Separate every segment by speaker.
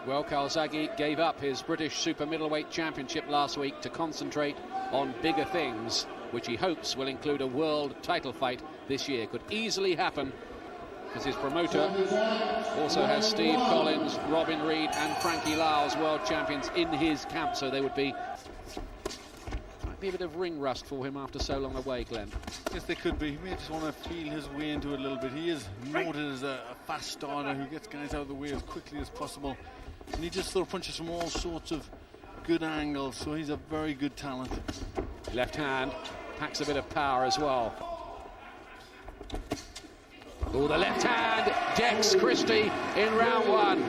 Speaker 1: Well, Calzaghe gave up his British super middleweight championship last week to concentrate on bigger things, which he hopes will include a world title fight this year. Could easily happen, because his promoter also has Steve Collins, Robin Reid and Frankie Lau's world champions in his camp, so they would be... Might be a bit of ring rust for him after so long away, Glenn.
Speaker 2: Yes, they could be. He may just want to feel his way into it a little bit. He is noted as a fast starter who gets guys out of the way as quickly as possible. And he just throws punches from all sorts of good angles, so he's a very good talent.
Speaker 1: Left hand, packs a bit of power as well. Oh, the left hand decks Christie in round one.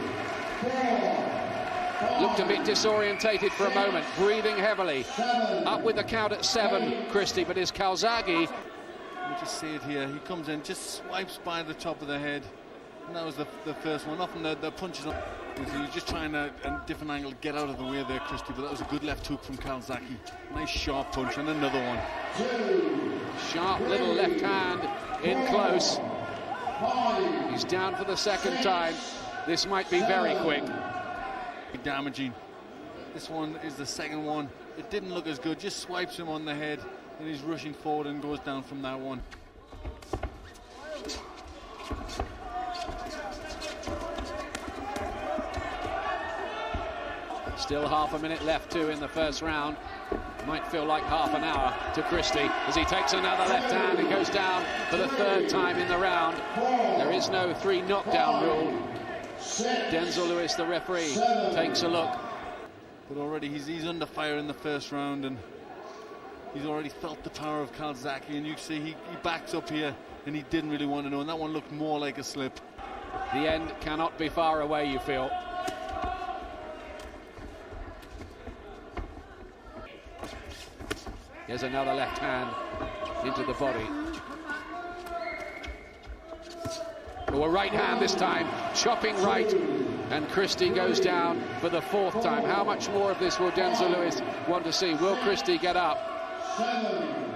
Speaker 1: Looked a bit disorientated for a moment, breathing heavily. Up with the count at 7, Christie, but his Calzaghe...
Speaker 2: Let me just see it here. He comes in, just swipes by the top of the head. And that was the first one. Often the punches... He was just trying a different angle to get out of the way there, Christie, but that was a good left hook from Calzaghe. Nice sharp punch, and another one.
Speaker 1: Sharp little left hand in close. He's down for the second time. This might be very quick.
Speaker 2: Damaging. This one is the second one. It didn't look as good, just swipes him on the head, and he's rushing forward and goes down from that one.
Speaker 1: Still half a minute left too in the first round. Might feel like half an hour to Christie as he takes another left hand and goes down for the third time in the round. There is no 3 knockdown rule. Denzel Lewis, the referee, takes a look.
Speaker 2: But already he's under fire in the first round, and he's already felt the power of Calzaghe, and you see he backs up here, and he didn't really want to know, and that one looked more like a slip.
Speaker 1: The end cannot be far away, you feel. Here's another left hand into the body. Oh, a right hand this time, chopping right, and Christie goes down for the 4th time. How much more of this will Denzel Lewis want to see? Will Christie get up?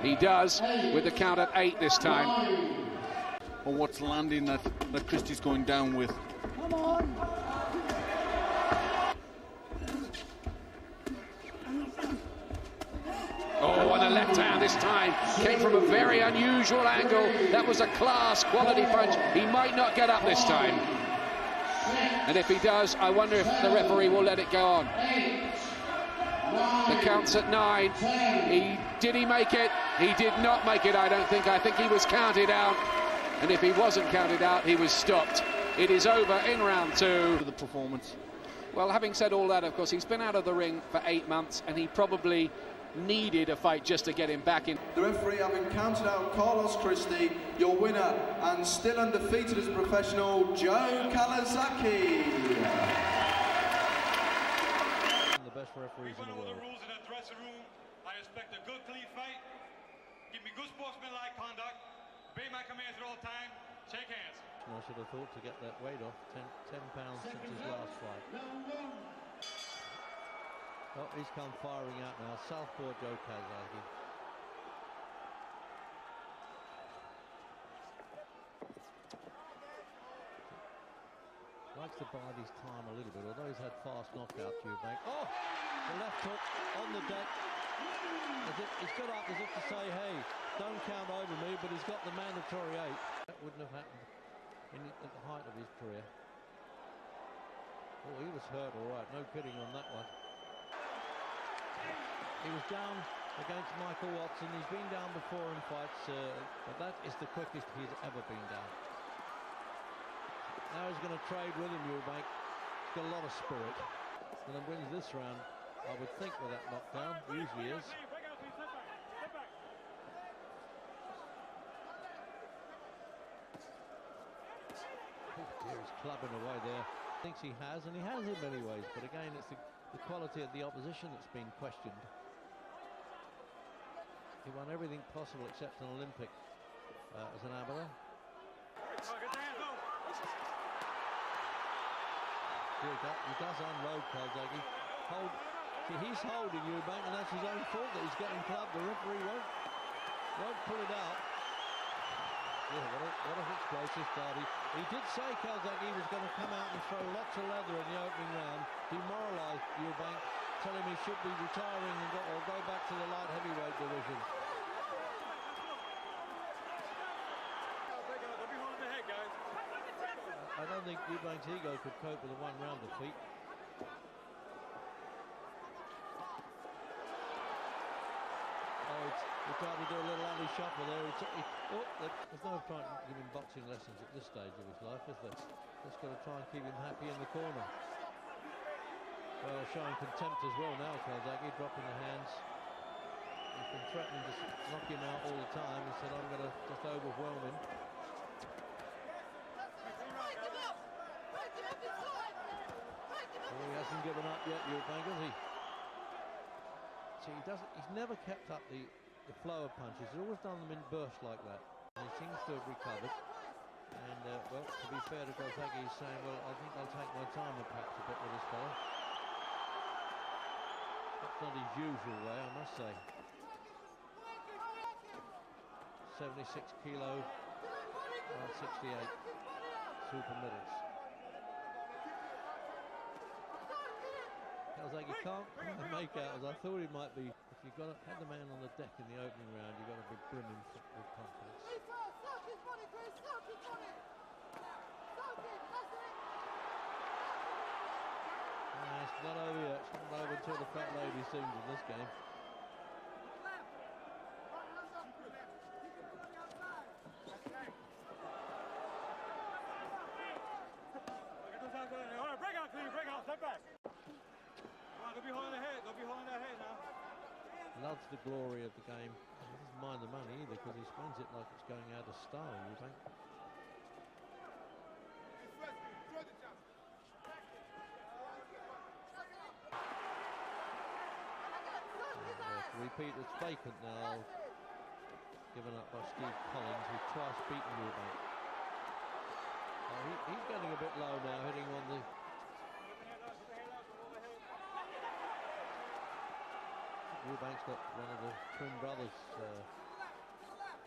Speaker 1: He does, with the count at 8 this time.
Speaker 2: Or what's landing that Christie's going down with. Come on.
Speaker 1: Oh, and a left hand this time came from a very unusual angle. That was a class quality punch. He might not get up this time. And if he does, I wonder if the referee will let it go on. The count's at 9. Did he make it? He did not make it, I don't think. I think he was counted out. And if he wasn't counted out, he was stopped. It is over in round 2.
Speaker 2: The performance.
Speaker 1: Well, having said all that, of course, he's been out of the ring for 8 months, and he probably needed a fight just to get him back in.
Speaker 3: The referee having counted out Carlos Christie, your winner and still undefeated as a professional, Joe Calzaghe.
Speaker 4: The best referees in the world.
Speaker 5: The rules in the dressing room. I expect a good, clean fight. Give me good sportsmanlike conduct. Obey my commands at all time. Shake hands.
Speaker 4: I should have thought to get that weight off. 10 pounds since his last fight. Oh, he's come firing out now. Southpaw Joe Calzaghe. Likes to bide his time a little bit, although he's had fast knockouts, you think. Oh, the left hook on the deck. He's got up as if to say, hey, don't count over me, but he's got the mandatory 8. That wouldn't have happened at the height of his career. Oh, he was hurt, all right. No kidding on that one. He was down against Michael Watson. He's been down before in fights, but that is the quickest he's ever been down. Now he's going to trade with him, Eubank. He's got a lot of spirit. And then wins this round, I would think, with that knockdown. He usually is. Oh dear, he's clubbing away there. Thinks he has, and he has in many ways. But again, it's the quality of the opposition that's been questioned. He won everything possible except an Olympic as an amateur. He does unload Calzaghe. See, he's holding Eubank, and that's his own fault that he's getting clubbed. The referee won't pull it out. Yeah, what an explosive start. He did say Calzaghe was going to come out and throw lots of leather in the opening round. should be retiring and or go back to the light heavyweight division. I don't think Eubank's ego could cope with a one-round defeat. He tried to do a little alley shuffle there. There's no point to give him boxing lessons at this stage of his life, is there? Just got to try and keep him happy in the corner. Well, showing contempt as well now, Calzaghe, dropping the hands. He's been threatening to knock him out all the time. He said, I'm going to just overwhelm him. Well, he hasn't given up yet, Eubank, has he? See, he's never kept up the flow of punches. He's always done them in bursts like that. And he seems to have recovered. And, well, to be fair to Calzaghe, he's saying, well, I think I'll take my time perhaps a bit with this fella. That's not his usual way, I must say. 76 kilo, 68 super middles. Calzaghe can't make out, as I thought he might be. If you've got had the man on the deck in the opening round, you've got to be brimming with confidence. It's not over yet. It's not over until the fat lady sings in this game.
Speaker 5: All right, break out, clean, break out, step back. Don't be holding the head, don't be holding that head now.
Speaker 4: Loves the glory of the game. He doesn't mind the money either because he spends it like it's going out of style, you think. Repeat, it's vacant now. Given up by Steve Collins, who's twice beaten Eubank. He's getting a bit low now, hitting on the... Eubank's got one of the twin brothers,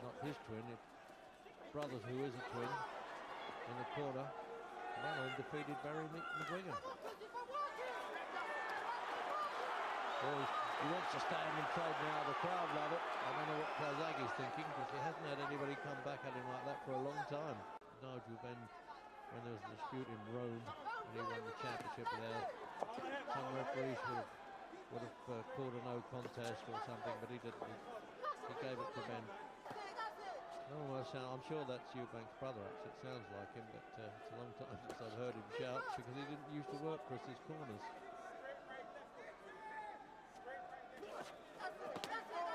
Speaker 4: not his twin, brothers who is a twin, in the corner. One undefeated Barry McGuigan. Well, he wants to stand and trade now. The crowd love it. I don't know what Calzaghe's thinking because he hasn't had anybody come back at him like that for a long time. Nigel Ben, when there was a dispute in Rome and he won the championship there, some referees would have called a no contest or something, but he didn't. He gave it to Ben. I'm sure that's Eubank's brother, actually. It sounds like him, but it's a long time since I've heard him shout because he didn't used to work Christie's corners.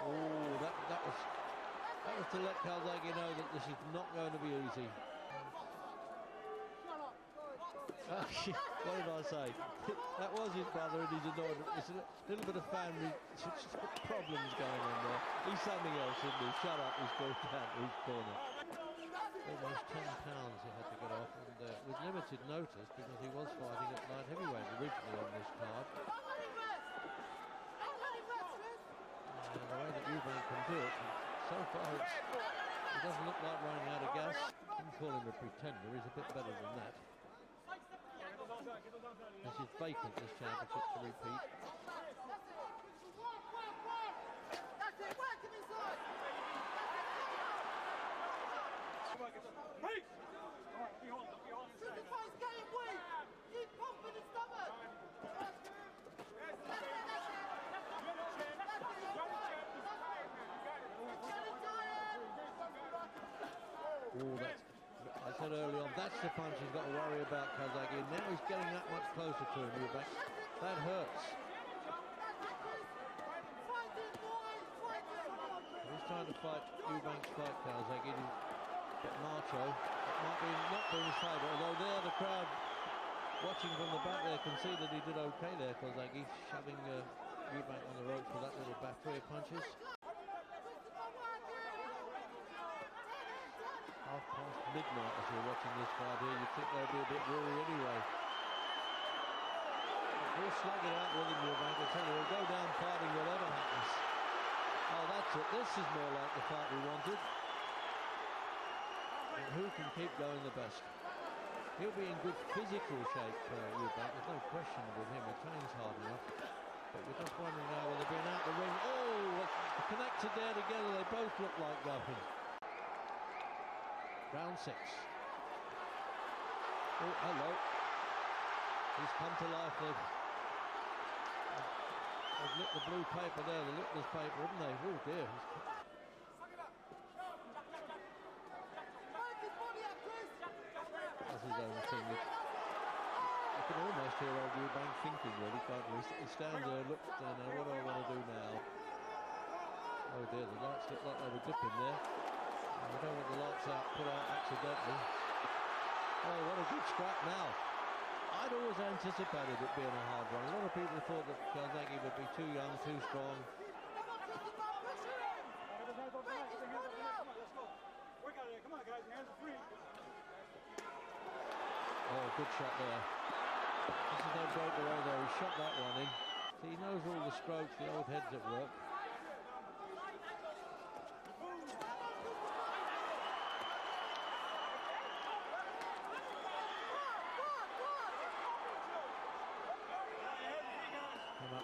Speaker 4: Oh, that was to let Calzaghe know that this is not going to be easy. What did I say? That was his brother and he's annoyed. It's a little bit of family problems going on there. He's something else, isn't he? Shut up, he's going down to his corner. Almost 10 pounds he had to get off, and with limited notice because he was fighting at light heavyweight originally on this card. And the way that Eubank can do it, so far he doesn't look like running out of gas. I wouldn't call him a pretender, he's a bit better than that. This is vacant, this championship, to repeat. Oh, I said early on, that's the punch he's got to worry about, Calzaghe. Now he's getting that much closer to him, Eubank. That hurts. He's trying to fight Eubank's fight, Calzaghe. He's a bit macho. It might be not be in his favour, although there the crowd watching from the back there can see that he did okay there, Calzaghe, shoving Eubank on the ropes with that little battery of punches. Half past midnight as you're watching this fight here, you'd think they'll be a bit weary anyway. He'll slug it out with him, Eubank. I tell you, he'll go down fighting whatever happens. Oh, that's it. This is more like the fight we wanted. And who can keep going the best? He'll be in good physical shape, Eubank. There's no question with him. He trains hard enough. But you're just wondering now whether they're being out the ring. Oh, connected there together. They both look like going. Round 6. Oh, hello. He's come to life. They've lit the blue paper there, the litmus paper, haven't they? Oh dear. That's his own thing. You can almost hear old Eubank thinking, really, can't you? He stands there, looks down there, what do I want to do now? Oh dear, the lights look like they were dipping there. And we don't want the lights out, put out accidentally. Oh, what a good scrap now. I'd always anticipated it being a hard one. A lot of people thought that Calzaghe would be too young, too strong. Oh, good shot there. This is no breakaway there. He shot that one in. So he knows all the strokes, the old head's at work.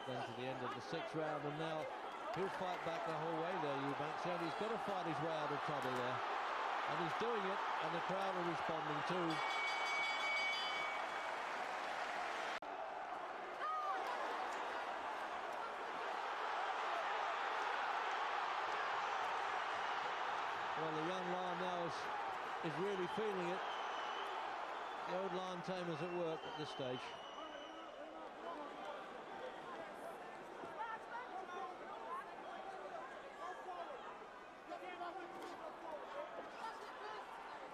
Speaker 4: Then to the end of the 6th round, and now he'll fight back the whole way there, Eubanks. And he's got to fight his way out of trouble there, and he's doing it, and the crowd are responding too. Well, the young lion now is really feeling it. The old lion tamer's at work at this stage.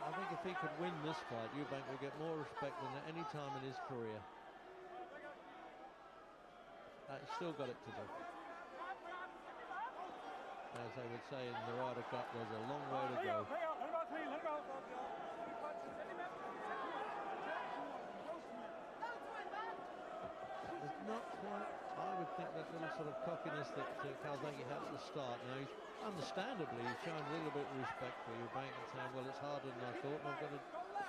Speaker 4: I think if he could win this fight, Eubank will get more respect than at any time in his career. He's still got it to do. As they would say in the Ryder Cup, there's a long way to go. There's not quite, I would think, that little sort of cockiness that Calzaghe had at the start. Now, he's understandably showing a little bit of respect for Eubank and saying, well, it's harder than I thought, and I've got to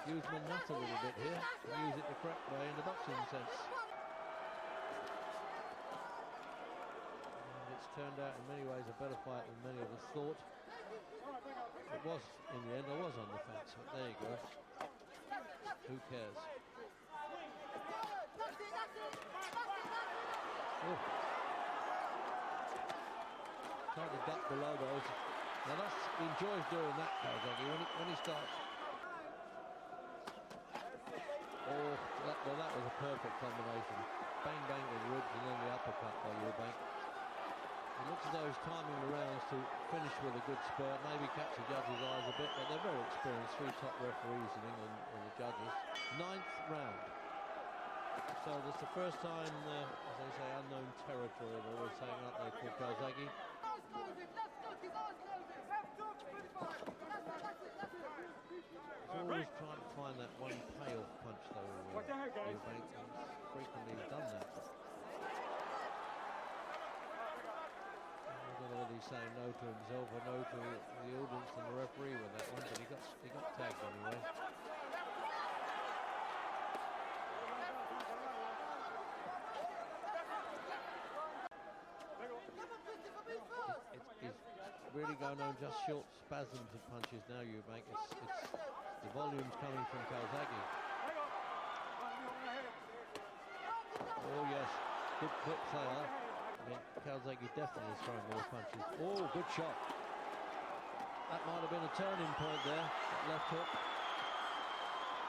Speaker 4: use my nut a little bit here and use it the correct way in the boxing sense. And it's turned out in many ways a better fight than many of us thought. It was, in the end, I was on the fence, but there you go. Who cares? Oh. Trying to duck below those. Now he enjoys doing that, Calzaghe, when he starts. Oh, that was a perfect combination. Bang, bang with ribs and then the uppercut by Eubank. It looks as though he's timing the rounds to finish with a good spurt, maybe catch the judges' eyes a bit, but they're very experienced. 3 top referees in England and the judges. 9th round. So that's the first time, as they say, unknown territory, they're always saying up there for Calzaghe. He's always trying to find that one payoff punch, though. Eubank frequently has done that. I don't know whether he's saying no to himself or no to the audience and the referee with that one, but he got tagged anyway. It's really going on just short spasms of punches now, Eubank. It's the volume's coming from Calzaghe. Oh yes, good quick player. I mean, Calzaghe definitely is throwing more punches. Oh, good shot. That might have been a turning point there. That left hook.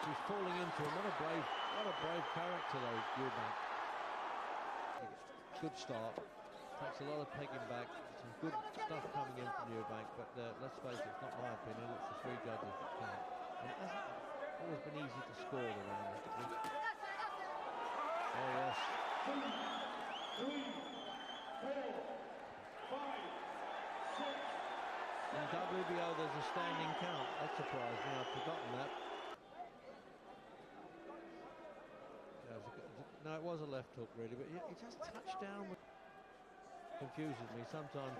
Speaker 4: She's falling into him. What a brave character though, Eubank. Good start. Takes a lot of pegging back. Some good stuff coming in from Eubank, but let's face it, it's not my opinion, it's the 3 judges that count. And it hasn't always been easy to score the round. Oh yes.
Speaker 5: 2, 3, 4, 5, 6.
Speaker 4: In WBO there's a standing count. That surprised me, I'd forgotten that. No, it was a left hook really, but he just touched down. Confuses me. Sometimes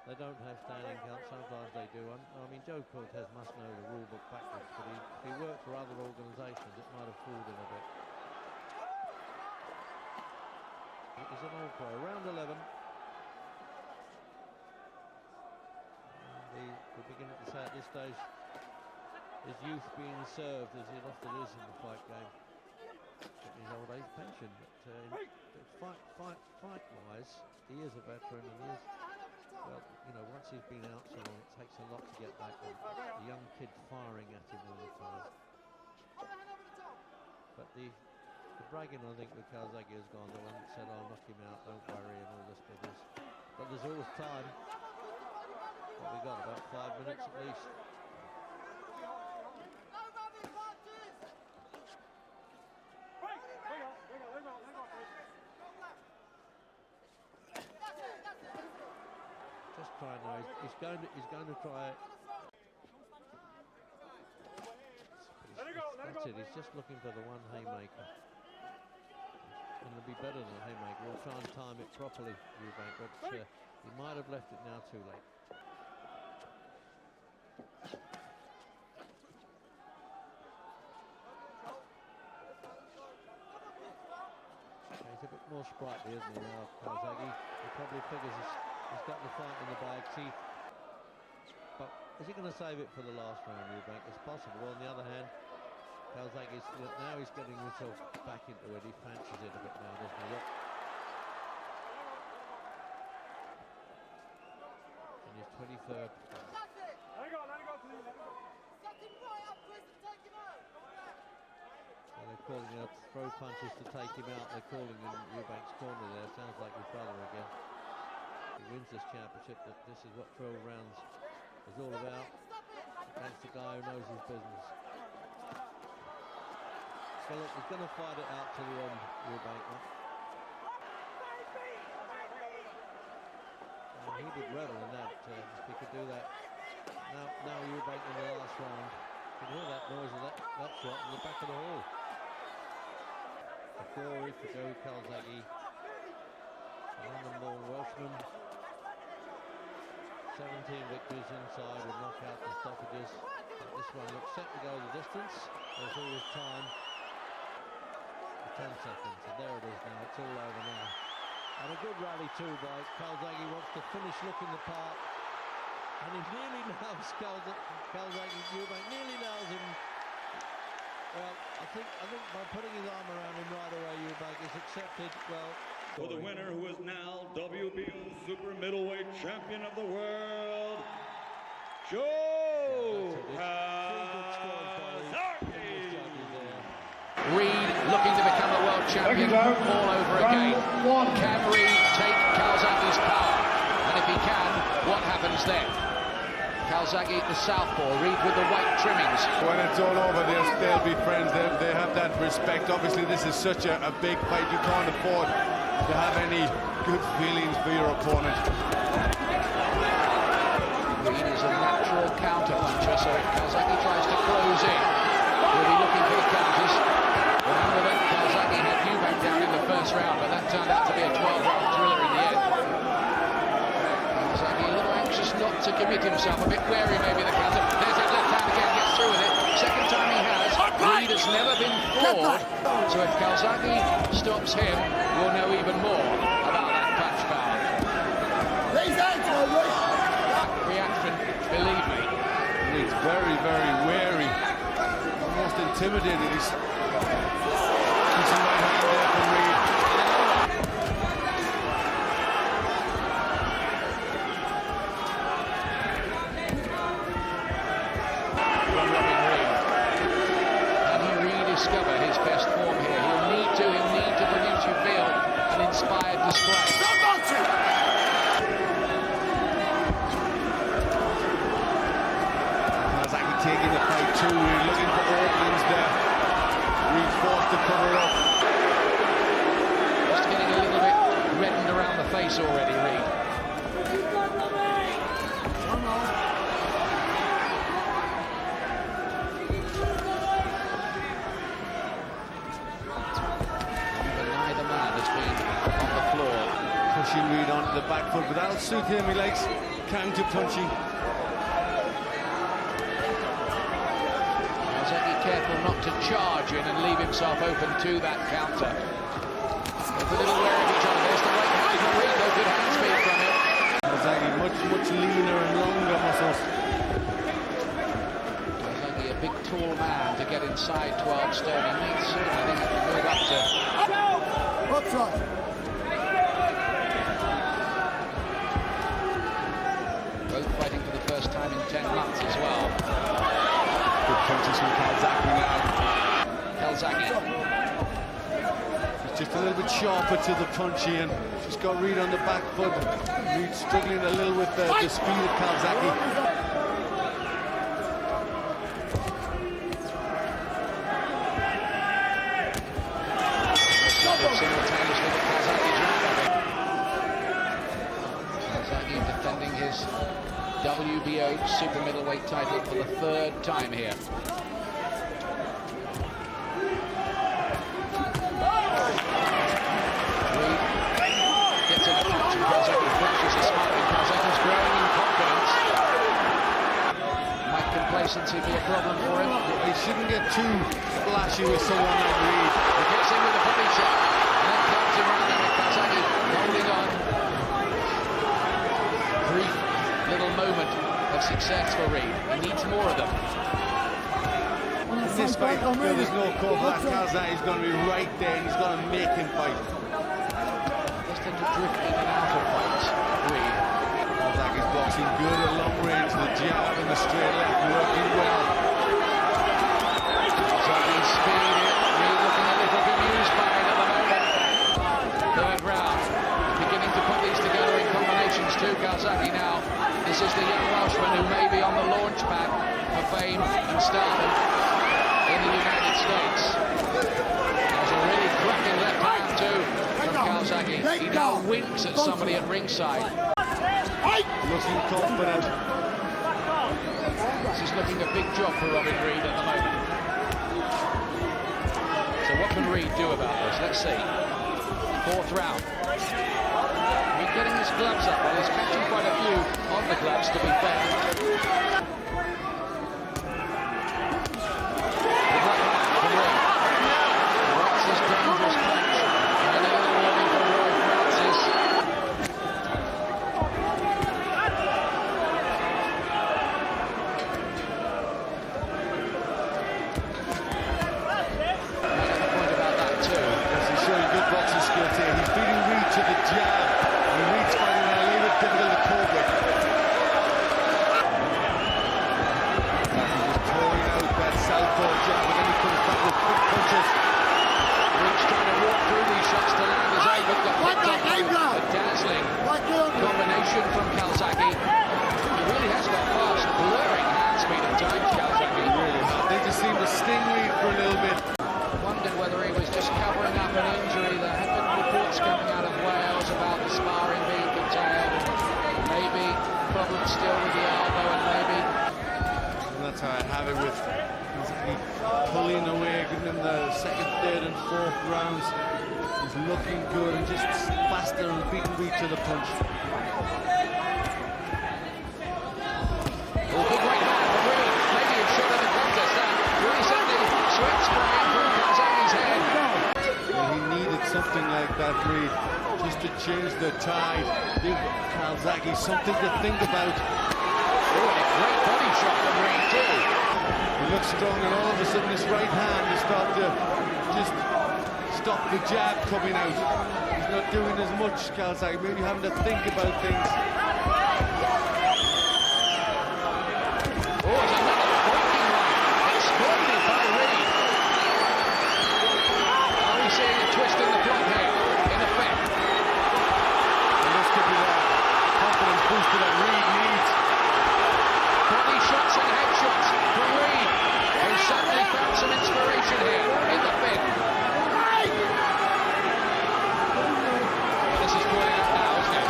Speaker 4: they don't have standing counts, sometimes they do. I mean, Joe Calzaghe must know the rule book backwards, but if he worked for other organisations, it might have fooled him a bit. He's He's an all pro. Round 11. We're beginning to say at this stage, his youth being served as it often is in the fight game. Getting his old age pension. But fight-wise, he is a veteran, and he is, well, you know, once he's been out so long, it takes a lot to get back. A young kid firing at him all the time. But the bragging, I think, with Calzaghe has gone. The one that said, "I'll knock him out, don't worry," and all this business. But there's always time. What we got, about 5 minutes at least. Just trying now. He's going to try it. That's it. He's just looking for the one haymaker. And it'll be better than a haymaker. We'll try and time it properly, Eubank, but he might have left it now too late. He's a bit more sprightly, isn't he, now, Calzaghe? He probably figures he's got the fight in the bag. See, but is he going to save it for the last round, Eubank? It's possible. On the other hand, Calzaghe, now he's getting himself back into it. He fancies it a bit now, doesn't he? Look. In his 23rd. They're calling out throw punches to take him out. They're calling in Eubank's corner there. Sounds like his brother again. He wins this championship. This is what 12 rounds is all about. Against the guy who knows his business. So look, he's going to fight it out to the end, Eubank. And he did revel in that. If he could do that. Now Eubank in the last round. You can hear that noise of that shot in the back of the hall. A glory for Joe Calzaghe, London-born Welshman. 17 victories inside with knockout and stoppages. But this one looks set to go the distance. There's always time. 10 seconds, and there it is now. It's all over now. And a good rally too by Calzaghe. Wants to finish looking the part. And he nearly nails Calzaghe. Eubank nearly nails him. Well, I think by putting his arm around him right away, Eubank is accepted. Well,
Speaker 6: for the winner, who is now WBO super middleweight champion of the world, Joe Calzaghe.
Speaker 1: Reid looking to become a world champion all over again. Can Reid take Calzaghe's power? And if he can, what happens then? Calzaghe, the southpaw, Reid with the white trimmings.
Speaker 2: When it's all over, they'll be friends. They have that respect. Obviously, this is such a big fight. You can't afford to have any good feelings for your opponent.
Speaker 1: Reid is a natural counter-puncher, so if Calzaghe tries to close in, he'll be looking for the counters. Remember that Calzaghe had Eubank down in the first round, but that turned out to be a 12-round thriller in the end. Calzaghe a little anxious not to commit himself, a bit wary maybe the counter. There's that left hand again, gets through with it. Second time he has. Reid has never been floored, so if Calzaghe stops him, we'll know even more about that punch power. Reaction, believe me.
Speaker 2: Reid's very, very wary. Almost intimidated. He's some right hand there from Reid.
Speaker 1: Can he rediscover his best form here? He'll need to produce, you feel, an inspired display.
Speaker 2: Calzaghe taking the fight too. We're looking for openings there. Reid forced to cover up.
Speaker 1: Just getting a little bit reddened around the face already, Reid. Neither man has been on the floor.
Speaker 2: Pushing Reid onto the back foot, but that'll suit him. He likes counter-punching.
Speaker 1: Careful not to charge in and leave himself open to that counter. Both a little wary of each other. There's the inside 12 stone. He needs certainly think he can move up to. Both fighting for the first time in 10 months as well.
Speaker 2: Good punches from Calzaghe now.
Speaker 1: Calzaghe.
Speaker 2: He's just a little bit sharper to the punchy and just got Reid on the back foot. Reid struggling a little with the speed of Calzaghe.
Speaker 1: Calzaghe defending his WBO super middleweight title for the third time here. Reid gets in a punch and Calzaghe finishes a smart and Calzaghe's growing in confidence. Might complacency be a problem for him?
Speaker 2: He shouldn't get too flashy with someone like Reid.
Speaker 1: He gets in with a body shot and then comes him around and Calzaghe holding on. Brief little moment of success for Reid. He needs more of them.
Speaker 2: In this fight, there's no call for that. Calzaghe's going to be right there and he's going to make him fight.
Speaker 1: Just tend to drift in and out of fights, Reid.
Speaker 2: Calzaghe's boxing good at long range. The jab and the straight left working well.
Speaker 1: Calzaghe's speed, Reid looking a little bemused by it at the moment. Third round. Beginning to put these together in combinations too, Calzaghe now. This is the young Welshman who may be on the launch pad for fame and stardom in the United States. There's a really cracking left hand too from Calzaghe. He now winks at somebody at ringside.
Speaker 2: Looking confident.
Speaker 1: This is looking a big job for Reid at the moment. So what can Reid do about this? Let's see. Fourth round. He's getting his gloves up. Well, he's catching quite a few on the gloves, to be fair. The right hand from Reid. Francis dangerous punch. And a little warning for Roy Francis. Making a point about that too.
Speaker 2: Yes, he's showing good boxing skills here. He's beating Reid to the jab. And Reid's finding it a little bit difficult to cope with. He's just pouring out that southpaw jab, and then he comes back with quick punches.
Speaker 1: Reid's trying to walk through these shots to land his own, but got picked up. A dazzling combination from Calzaghe. He really has got fast, blurring hand speed at times, Calzaghe.
Speaker 2: Really, they just seem to sting Reid for a little bit.
Speaker 1: Wondered whether he was just covering up an injury. There have been reports coming out of Wales about the sparring being curtailed. Maybe problems still with the elbow, and maybe.
Speaker 2: And that's how I have it with pulling away, giving him the second, third and fourth rounds. He's looking good and just faster and beating Reid to the punch.
Speaker 1: Oh, good right hand from Reid. Maybe a shot at the contest. Really suddenly sweat spraying from Calzaghe's head.
Speaker 2: Well, he needed something like that, Reid, just to change the tide. Give Calzaghe something to think about.
Speaker 1: Oh, and a great body shot from Reid too.
Speaker 2: He looks strong, and all of a sudden this right hand is starting to just stop the jab coming out. He's not doing as much, Calzaghe, maybe having to think about things.
Speaker 1: Oh, it's another walking right. Exploited by Reid. Are we seeing a twist in the plot here, in effect?
Speaker 2: And this could be that confidence booster that Reid needs.
Speaker 1: Body shots and headshots from Reid, who suddenly found some inspiration here in the fifth. This is boiling up now, isn't it?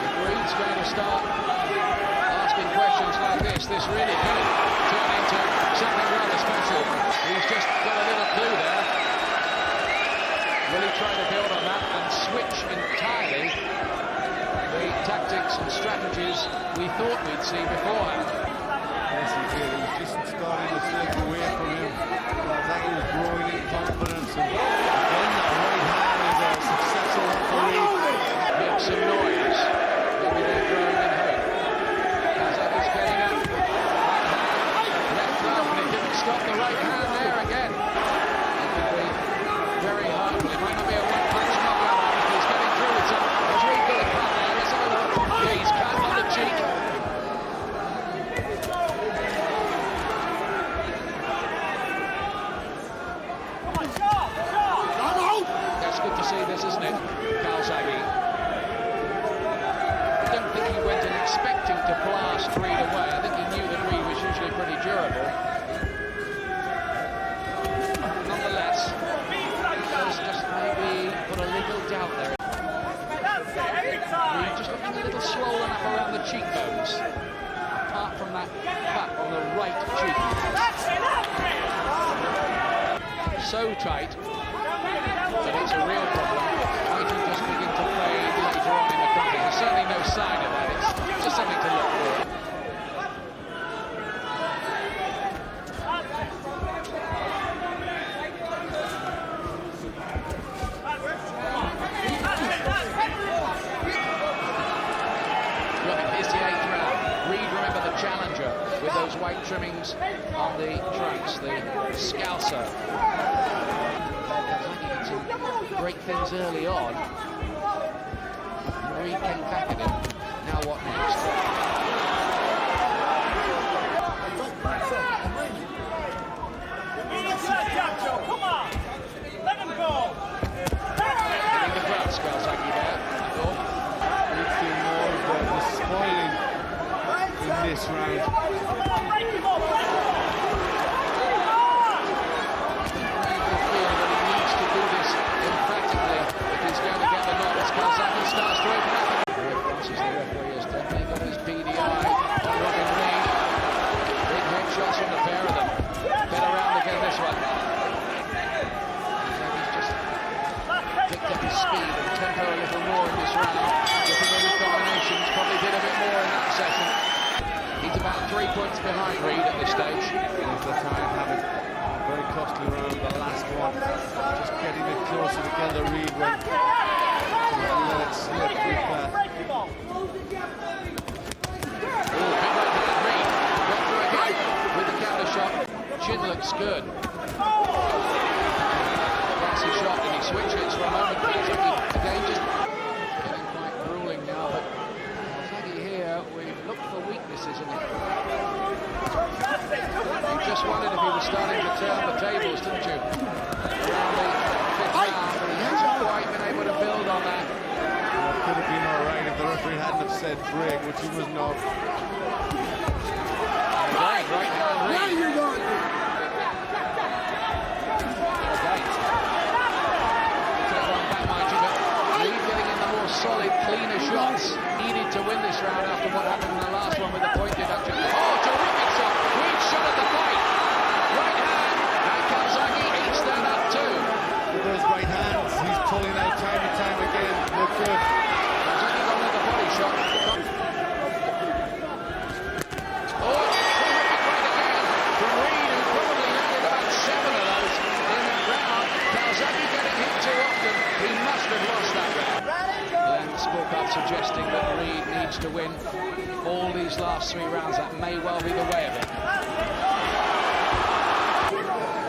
Speaker 1: If Reid's going to start asking questions like this really could turn into something rather special. He's just got a little clue there. Will he try to build on that and switch entirely the tactics and strategies we thought we'd see beforehand?
Speaker 2: Yes, he did. He was just starting to slip away from him. Calzaghe was growing in confidence, and again that right hand is a successful one for Reid.
Speaker 1: Make some noise. Maybe they're growing in hope. Calzaghe's getting up. Right hand. see this, isn't it? Calzaghe. I don't think he went in expecting to blast Reid away. I think he knew that Reid was usually pretty durable. Nonetheless, he does just maybe put a little doubt there. Reid just looking a little swollen up around the cheekbones. Apart from that cut on the right cheek. So tight that it's a real problem. Might he just begin to fade later on in the contest? There's certainly no sign of that. It's just something to look for. Challenger with those white trimmings on the trunks, the Scouser. Calzaghe did some great things early on. Reid came back at him. Now what next?
Speaker 7: Come on! Let him go!
Speaker 1: Getting the grabs, Calzaghe there, I thought.
Speaker 2: We've seen more of the spoiling in this round.
Speaker 1: I think Reid will feel that he needs to do this emphatically if he's going to get the nod as Calzaghe starts to open up. Francis, the referee, has definitely got his beady eye on Reid. Big headshots from the pair of them. Better round again this one. Calzaghe's just picked up his speed and tempo a little more in this round. Looking at his combinations, probably did a bit more in that session. He's about 3 points behind Reid at this stage.
Speaker 2: There's the time having a very costly round, the last one. Just getting it closer together, Reid went. Let it slip with that.
Speaker 1: Big right hand, Reid. Got through again with the counter shot. Chin looks good. Lacy shot and he switches for a moment. Calzaghe again just getting quite grueling now, but Calzaghe here, we've looked for weaknesses in it. You just wondered if he was starting to turn the tables, didn't you? Around the fifth round, but he hasn't quite been able to build on that.
Speaker 2: Well, it could have been alright if the referee hadn't have said break, which he was not.
Speaker 1: Right hand, Reid. Reid getting in the more solid, cleaner shots. Needed to win this round after what happened in the last one with the point deduction. Oh, terrific shot! Reid shot at the point. Right hand. And Calzaghe eats that up too.
Speaker 2: With those right hands, he's pulling out time and time again. Look good.
Speaker 1: Calzaghe got another body shot. Oh, terrific right again from Reid, who probably landed about 7 of those in that round. Calzaghe getting hit too often. He must have lost that round. Scorecard suggesting that Reid needs to win all these last 3 rounds. That may well be the way of it.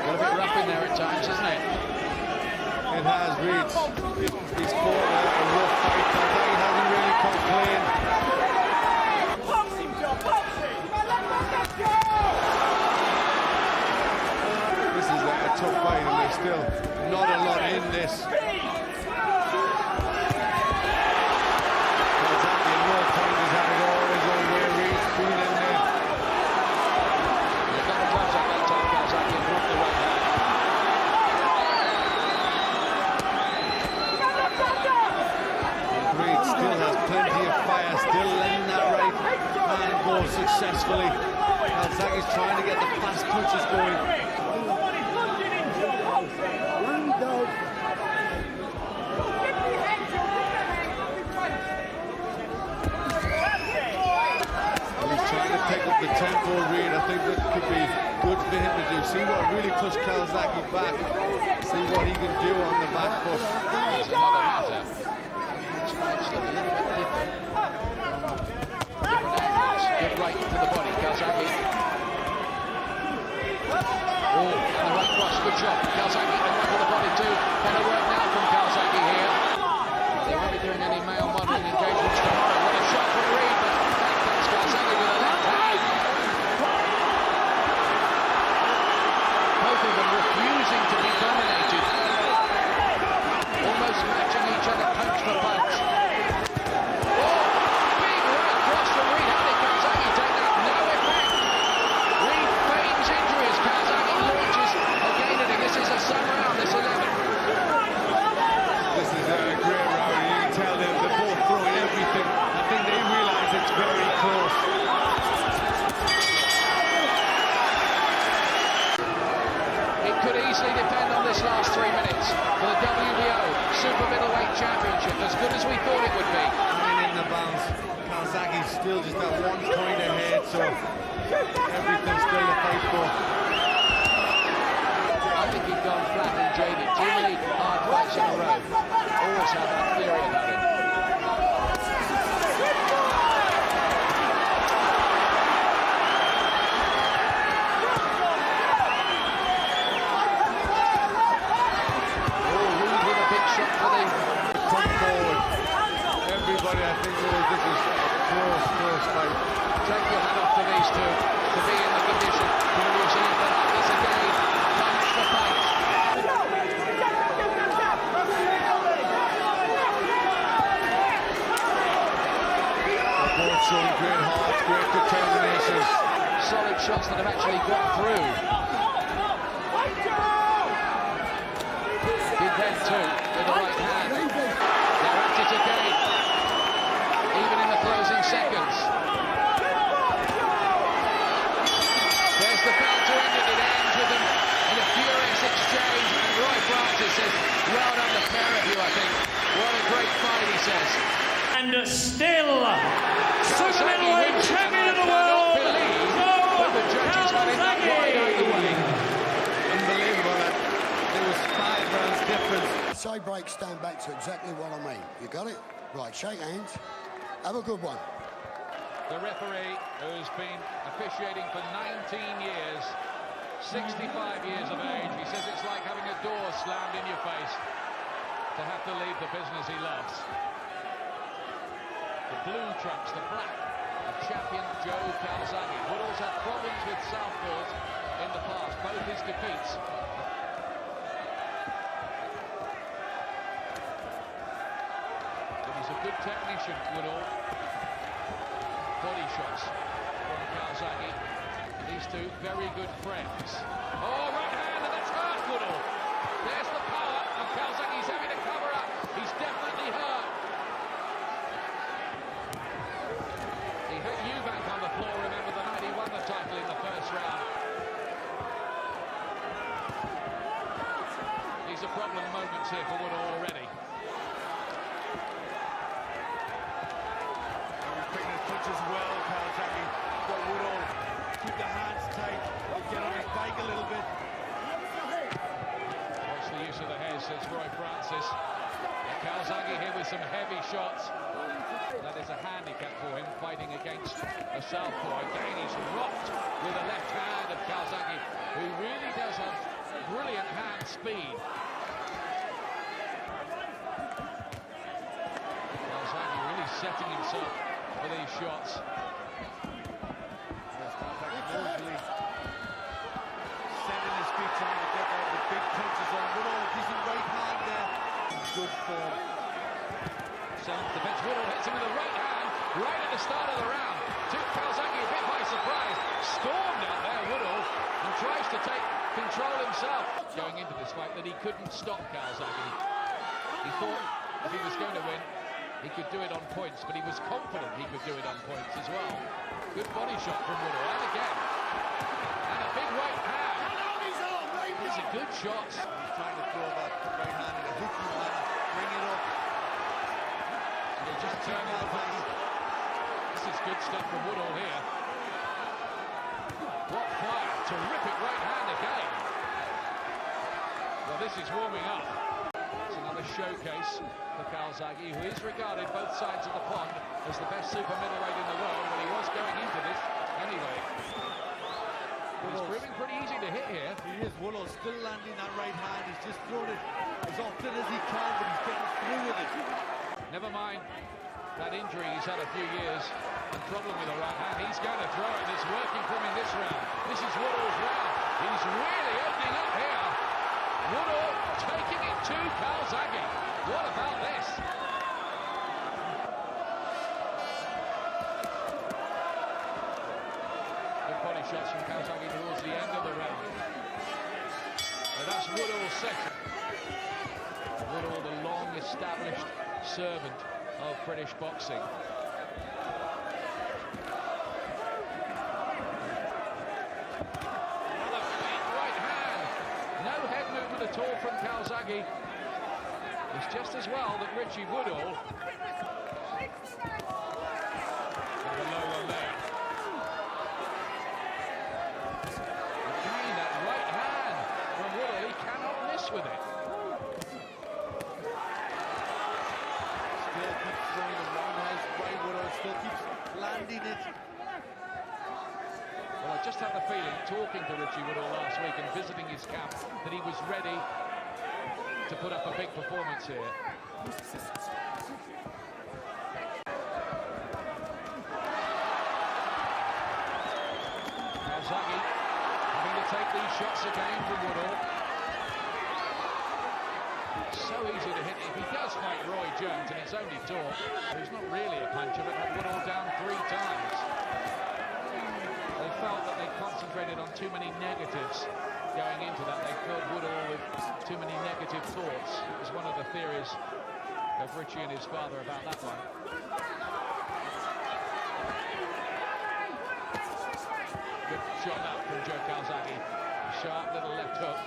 Speaker 1: Got a bit rough in there at times, isn't it?
Speaker 2: It has, Reid. He's fought a rough fight. Calzaghe hasn't really come clean. This is a tough fight, and there's still not a lot in this. Successfully. Calzaghe's trying to get the fast punches going. He's trying to pick up the tempo, Reid. I think that could be good for him to do. See what really pushed Calzaghe back. See what he can do on the back foot.
Speaker 1: It's another matter. It's a little bit different. Good right to the body, Calzaghe. Oh, the right cross, good shot. Calzaghe, the right to the body too. Better work now from Calzaghe here. They won't be doing any male modelling engagements tomorrow. What a shot from Reid, but that comes Calzaghe with a left hand. Both of them refusing to be dominated. Just matching each other punch for punch. Oh, big right cross from Reid. How did Calzaghe take that? No effect. Reid feigns injuries. Calzaghe launches again, and this is a sum round, this 11.
Speaker 2: This is a great round. You can tell they're both throwing everything. I think they realise it's very close.
Speaker 1: It could easily depend on this last 3 minutes for the WBO Super Middleweight Championship, as good as we thought it would be.
Speaker 2: Coming in the bounce, Calzaghe's still just at 1 point ahead, so everything's still to fight for.
Speaker 1: I think he'd gone flat and jaded. Too many hard fights in a row. Always had that theory about it.
Speaker 2: Everybody, I think, this is a close fight.
Speaker 1: Take your hat off to these two to be in the condition to lose anything like this again. Punch for punch.
Speaker 2: Both showing great hearts, great determination.
Speaker 1: Solid shots that have actually got through. Did then too with the right hand. They're at it again. Even in the closing seconds. There's the bell to end it. It ends with them in a furious exchange. And Roy Francis says, well done the pair of you, I think. What a great fight, he says.
Speaker 7: And still, super middleweight champion of the world, Joe Calzaghe.
Speaker 2: Unbelievable that there was 5 rounds difference.
Speaker 8: Side break, stand back to exactly what I mean. You got it? Right, shake hands. Have a good one.
Speaker 1: The referee, who's been officiating for 19 years, 65 years of age, he says it's like having a door slammed in your face to have to leave the business he loves. The blue trunks, the black of champion Joe Calzaghe. Woodhall's had problems with southpaws in the past, both his defeats. But he's a good technician, Woodhall. Body shots from Calzaghe. These two very good friends. Oh, right hand, and that's hurt Woodhall. There's the power of Calzaghe's having to cover up. He's definitely hurt. He had Eubank on the floor, remember, the night he won the title in the first round. These are problem moments here for Woodhall already.
Speaker 2: Picking his punches well, Calzaghe. Got Woodhall. Keep the hands tight. Get on his bike a little bit.
Speaker 1: Watch the use of the head, says Roy Francis. Calzaghe here with some heavy shots. That is a handicap for him, fighting against a southpaw. Again, he's rocked with the left hand of Calzaghe, who really does have brilliant hand speed. Calzaghe really setting himself for these shots.
Speaker 2: Mosley sending his feet, trying to get the big punches on. Woodhall, decent right hand there. Good form.
Speaker 1: The bench. Woodhall hits him with a right hand right at the start of the round. Took Calzaghe a bit by surprise. Stormed out there, Woodhall, and tries to take control himself. Going into this fight that he couldn't stop Calzaghe. He thought if he was going to win, he could do it on points, but he was confident he could do it on points as well. Good body shot from Woodhall, and again. And a big right hand. These are good shots.
Speaker 2: He's trying to throw that right hand in a hooky manner. Bring it up.
Speaker 1: Just turn out. This is good stuff from Woodhall here. What fire! Terrific right hand again. Well, this is warming up. It's another showcase for Calzaghe, who is regarded both sides of the pond as the best super middleweight in the world, but he was going into this anyway. He's proving pretty easy to hit here.
Speaker 2: He is. Woodhall still landing that right hand. He's just thrown it as often as he can, but he's getting through with it.
Speaker 1: Never mind that injury he's had a few years and problem with the right hand. He's going to throw it, and it's working for him in this round. This is Woodhall's round. He's really opening up here. Woodhall taking it to Calzaghe. What a established servant of British boxing. Another big right hand. No head movement at all from Calzaghe. It's just as well that Richie Woodhall. And the low one there. Again, that right hand from Woodhall. He cannot miss with it.
Speaker 2: Still keeps throwing the roundhouse right. Woodhall still keeps landing it.
Speaker 1: Well, I just had the feeling, talking to Richie Woodhall last week and visiting his camp, that he was ready to put up a big performance here. Calzaghe having to take these shots again from Woodhall. So easy to hit. If he does fight Roy Jones, and it's only talk, who's not really a puncher, but had Woodhall down 3 times. They felt that they concentrated on too many negatives going into that. They filled Woodhall with too many negative thoughts. It was one of the theories of Richie and his father about that one. Good shot up from Joe Calzaghe. Sharp little left hook.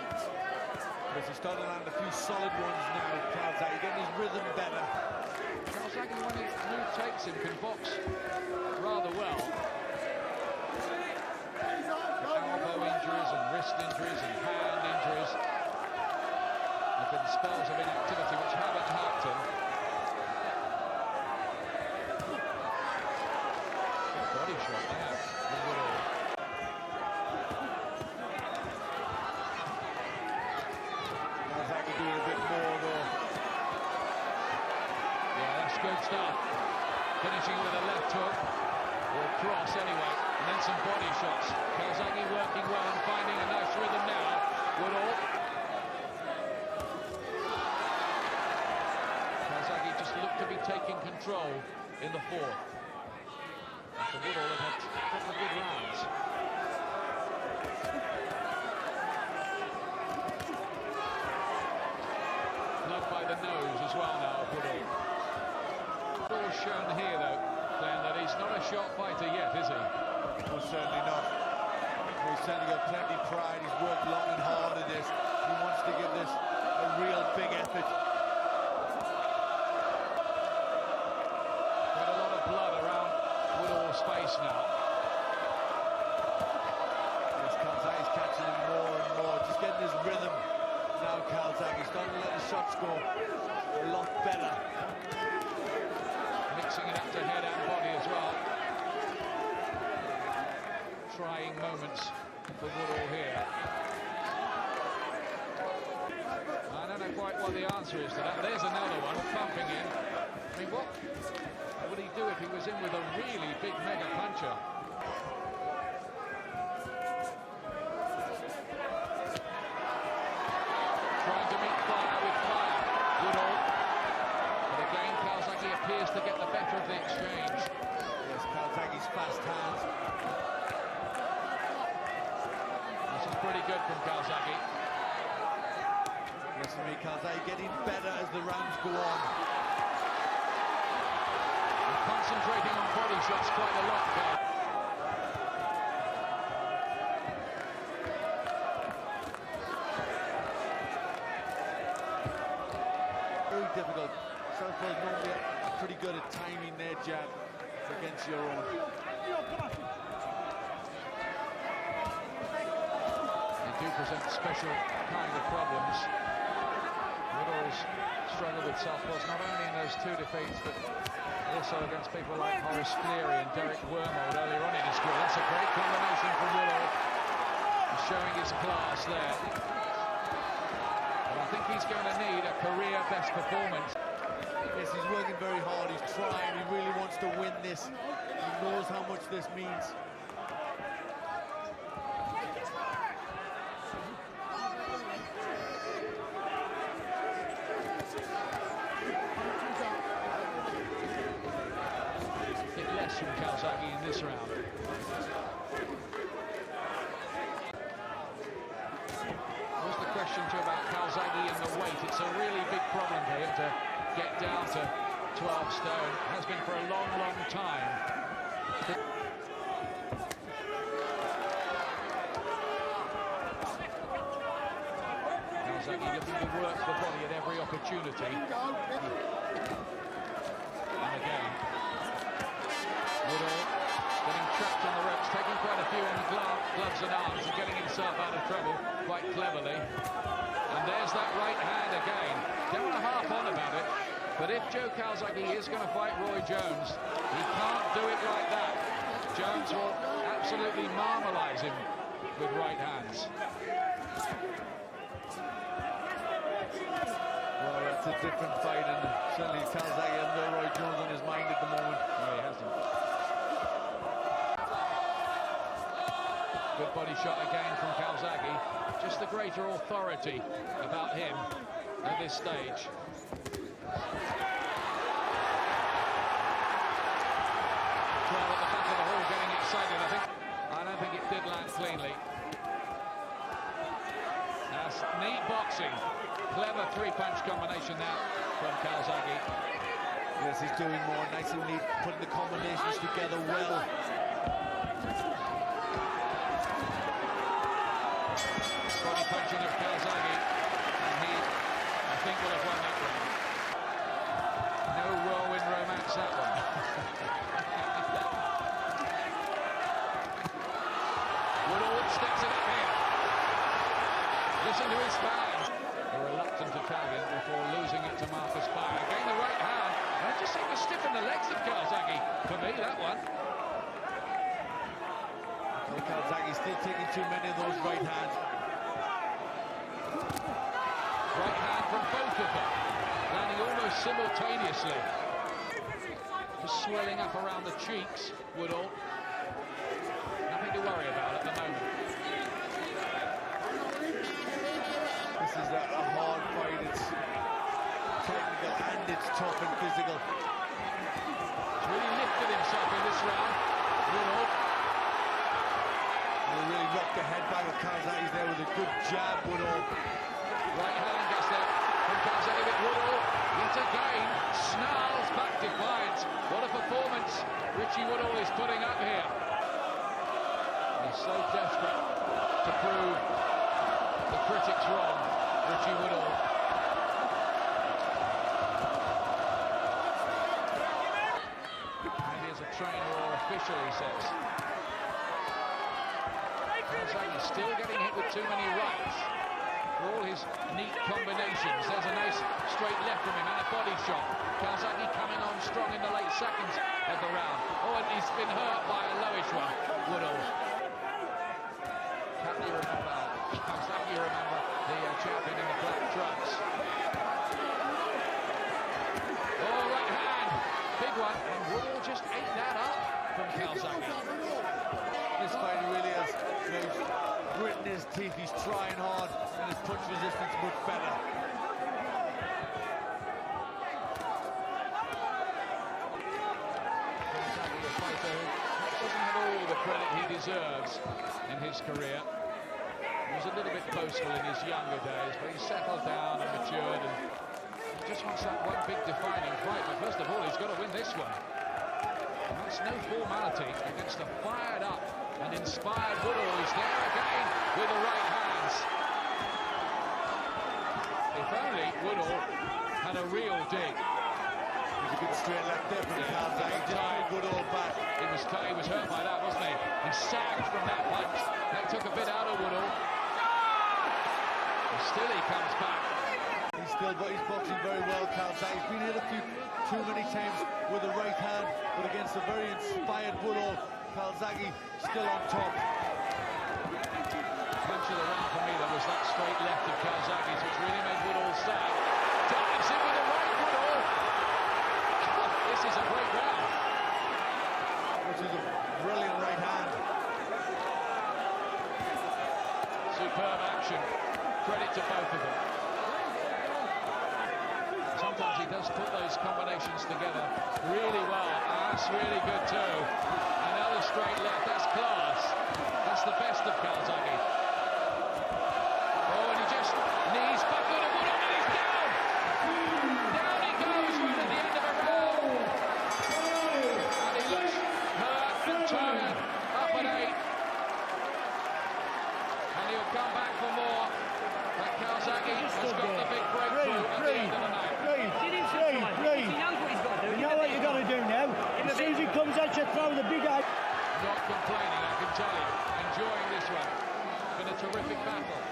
Speaker 2: He's starting to land a few solid ones now. Calzaghe getting his rhythm better.
Speaker 1: Calzaghe, when his move takes him, can box rather well. Elbow injuries and wrist injuries and hand injuries. There have been spells of inactivity which haven't helped him. Body shot there from Woodhall.
Speaker 2: Calzaghe doing a bit more though.
Speaker 1: Yeah, that's good stuff. Finishing with a left hook, or cross anyway, and then some body shots. Calzaghe working well and finding a nice rhythm now. Woodhall. Calzaghe just looked to be taking control in the 4th. After Woodhall had had a couple of good rounds. Not by the nose as well now, Woodhall. Woodhall's shown here though, Glenn, that he's not a shot fighter yet, is he?
Speaker 2: Well, certainly not. He's certainly got plenty of pride. He's worked long and hard at this. He wants to give this a real big effort.
Speaker 1: Got a lot of blood around Woodhall's face now.
Speaker 2: Yes, Calzaghe's catching him more and more. Just getting his rhythm. Now Calzaghe's starting to let the shots go a lot better.
Speaker 1: Mixing it up to head and body as well. Trying moments for Woodhall here. I don't know quite what the answer is to that. There's another one, pumping in. I mean, what would he do if he was in with a really big mega puncher? Trying to meet fire with fire, Woodhall. But again, Calzaghe appears to get the better of the exchange.
Speaker 2: Yes, Calzaghe's fast hands.
Speaker 1: Pretty good from Calzaghe.
Speaker 2: Yes, for me, Calzaghe getting better as the rounds go on.
Speaker 1: And concentrating on body shots quite a lot, Cal.
Speaker 2: Very difficult. Southpaws normally are pretty good at timing their jab against your own.
Speaker 1: Do present special kind of problems. Woodhall's struggled with southpaws not only in those 2 defeats, but also against people like Horace Fleary and Derek Wormold earlier on in his career. That's a great combination from Woodhall. He's showing his class there. But I think he's going to need a career best performance.
Speaker 2: Yes, he's working very hard. He's trying. He really wants to win this. He knows how much this means.
Speaker 1: From Calzaghe in this round. Was the question too about Calzaghe and the weight? It's a really big problem for him to
Speaker 9: to 12 stone. Has been for a long, long time. Calzaghe looking to work the body at every opportunity. And again, Woodhall getting trapped on the ropes, taking quite a few on the gloves and arms and getting himself out of trouble quite cleverly. And there's that right hand again. Don't want to harp on about it, but if Joe Calzaghe is going to fight Roy Jones, he can't do it like that. Jones will absolutely marmalise him with right hands.
Speaker 2: Well, that's a different fight, and certainly Calzaghe has no Roy Jones on his mind at the moment.
Speaker 9: No, he hasn't. Good body shot again from Calzaghe. Just the greater authority about him at this stage. Crowd at the back of the hall getting excited, I think. I don't think it did land cleanly. That's neat boxing. Clever three-punch combination now from Calzaghe.
Speaker 2: Yes, he's doing more nice and neat, putting the combinations together well.
Speaker 9: Body punching of Calzaghe, and he, I think, will have won that round. No whirlwind romance, that one. Woodhall steps it up here. Listen to his fans. The reluctant Italian before losing it to Marcus Byron. Again, the right hand. That just seemed to stiffen the legs of Calzaghe. For me, that one.
Speaker 2: Calzaghe still taking too many of those right hands.
Speaker 9: Right hand from both of them, landing almost simultaneously. Just swelling up around the cheeks, Woodhall. Nothing to worry about at the moment.
Speaker 2: This is a hard fight. It's technical and it's tough and physical.
Speaker 9: He's really lifted himself in this round, Woodhall.
Speaker 2: He really rocked the head back of Calzaghe there with a good jab, Woodhall.
Speaker 9: Right hand gets there from Calzaghe, but Woodhall yet again snarls back defiance. What a performance Richie Woodhall is putting up here. He's so desperate to prove the critics wrong, Richie Woodhall. Maybe as a trainer or official, he says. Calzaghe still getting hit with too many rights. For all his neat combinations, there's a nice straight left from him and a body shot. Calzaghe coming on strong in the late seconds of the round. Oh, and he's been hurt by a lowish one, Woodhall. Calzaghe, remember the champion in the black trunks. Oh, right hand, big one, and Woodhall just ate that up from Calzaghe.
Speaker 2: This fight really has, grit in his teeth. He's trying hard, and his punch resistance much better.
Speaker 9: Calzaghe, a fighter who doesn't have all the credit he deserves in his career. He was a little bit boastful in his younger days, but he's settled down and matured, and he just wants that one big defining fight. But first of all, he's got to win this one. And that's no formality against a fired up and inspired Woodhall. He's there again with the right hands. If only Woodhall had a real dig.
Speaker 2: He's a good straight left there from Calzaghe. Just put Woodhall back.
Speaker 9: He was hurt by that, wasn't he? He sagged from that punch. That took a bit out of Woodhall. And still he comes back.
Speaker 2: He's boxing very well, Calzaghe. He's been hit a few too many times with the right hand, but against a very inspired Woodhall, Calzaghe still on top.
Speaker 9: Punch of the round for me, that was that straight left of Calzaghe's, which really made Woodhall sag. Dives in with the right, Woodhall. This is a great round.
Speaker 2: Which is a brilliant right hand.
Speaker 9: Superb action. Credit to both of them. Sometimes he does put those combinations together really well. That's really good too. Another straight left, that's class. That's the best of Calzaghe. Oh, and he just knees buckled and Woodhall, and he's down! Down he goes right at the end.
Speaker 7: Richie throw the big eye.
Speaker 9: Not complaining, I can tell you. Enjoying this one. Been a terrific battle.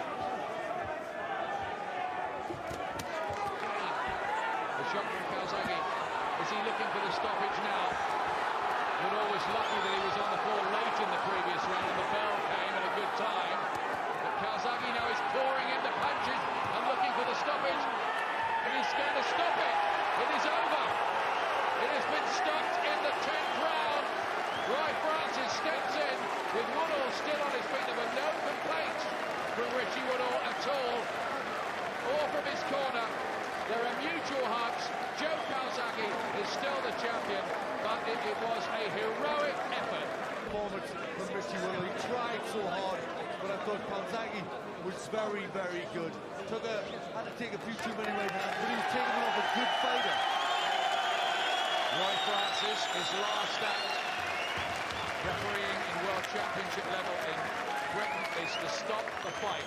Speaker 9: The shot from Calzaghe. Is he looking for the stoppage now? Woodhall was lucky that he was on the floor late in the previous round and the bell came at a good time. But Calzaghe now is pouring in the punches and looking for the stoppage. And he's going to stop it. It is over. It has been stopped in the 10th round. Roy Francis steps in with Woodhall still on his feet. There were no complaints from Richie Woodhall at all, or from his corner. There are mutual hugs. Joe Calzaghe is still the champion, but it was a heroic effort.
Speaker 2: Performance from Richie Woodhall. He tried so hard, but I thought Calzaghe was very, very good. Had to take a few too many right hands, but he was taking off a good fighter.
Speaker 9: Roy Francis, his last act refereeing in World Championship level in Britain is to stop the fight.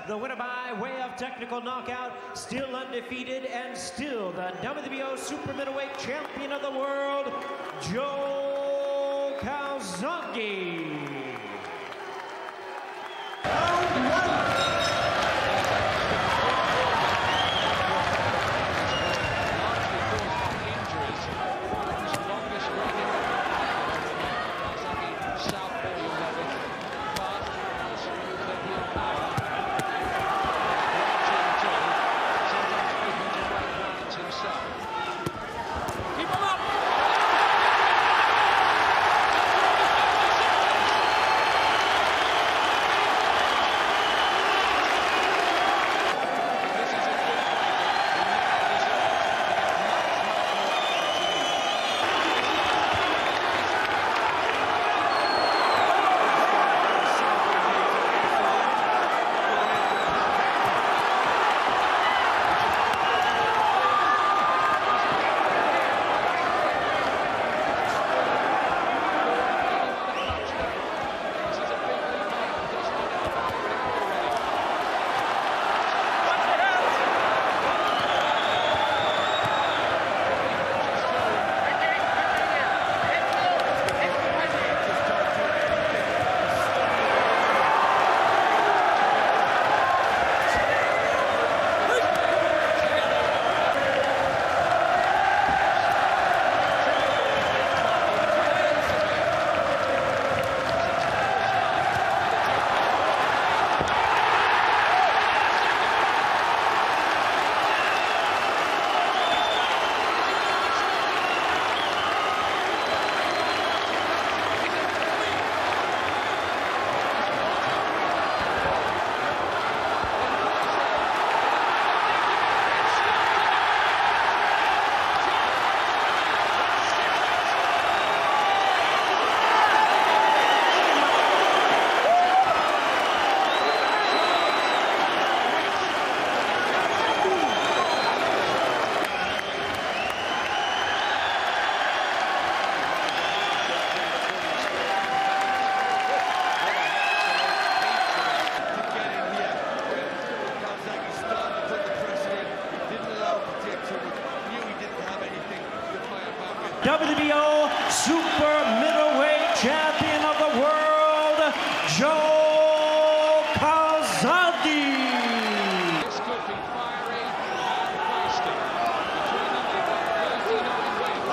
Speaker 7: The winner by way of technical knockout, still undefeated and still the WBO super middleweight champion of the world, Joe Calzaghe. WBO super middleweight champion of the world, Joe Calzaghe.
Speaker 9: This could be fiery and feisty. Between them, they've got 39 wins.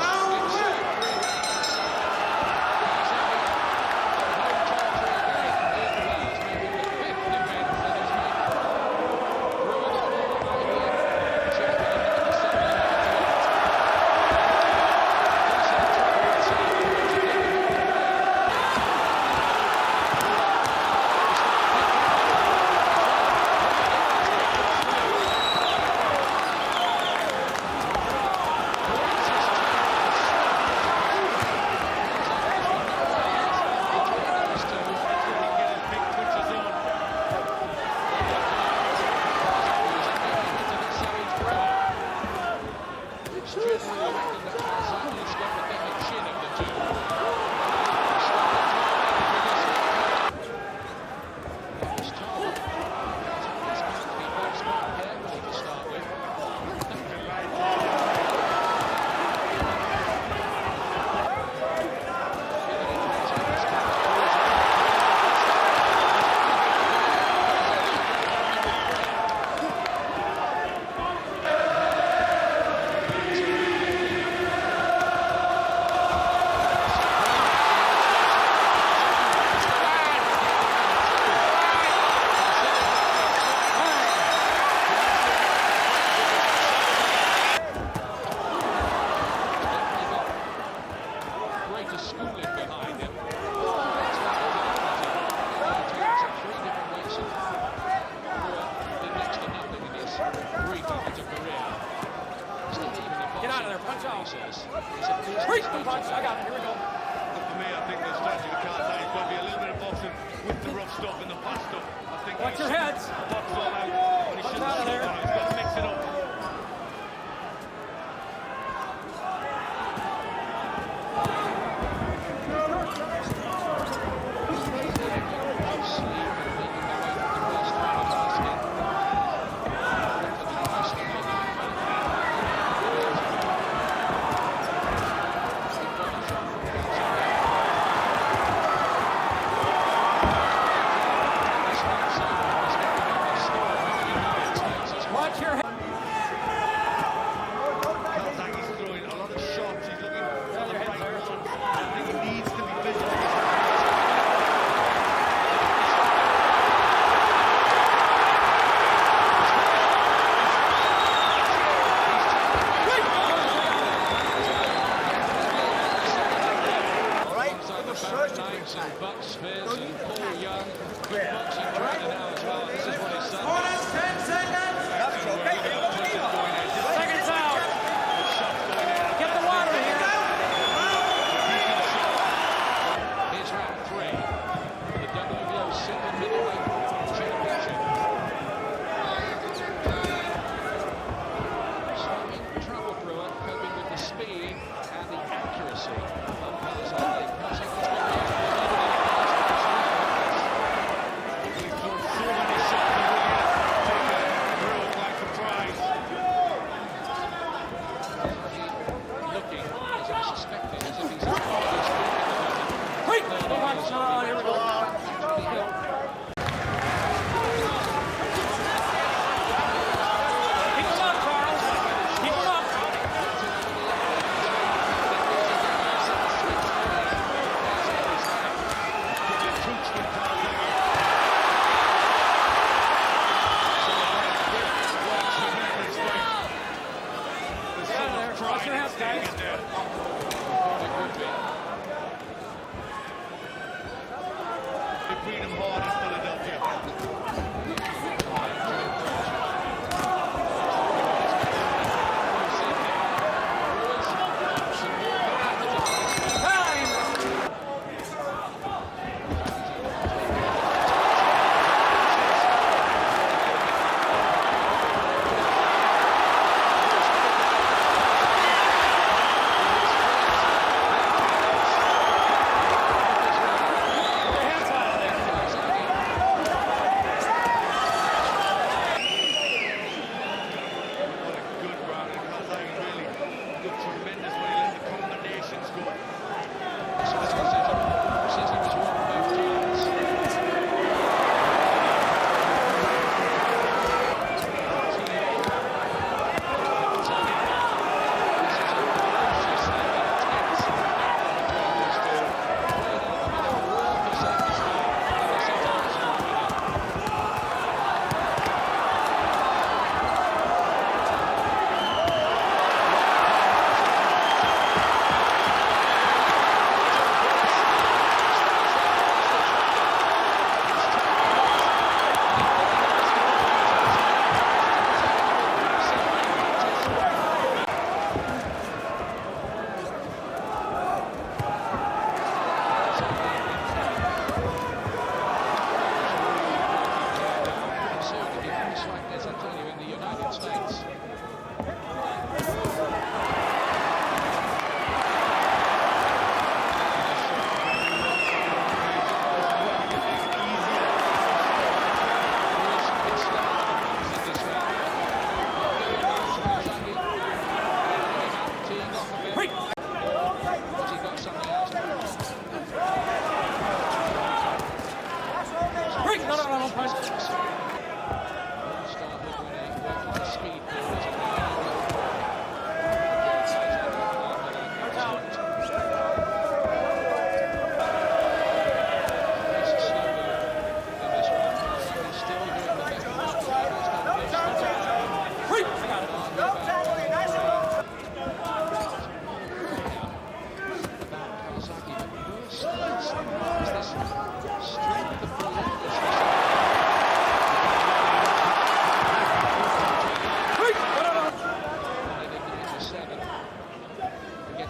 Speaker 9: he says. Reach the punch. I got it. Here we go.
Speaker 2: For me, I think the strategy of Calzaghe is going to be a little bit of boxing with the rough stuff and the fast stuff. I think
Speaker 9: watch your heads.
Speaker 2: Box all out. And he shouldn't slow down. He's got to mix it up.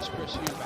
Speaker 9: against Chris Hughes.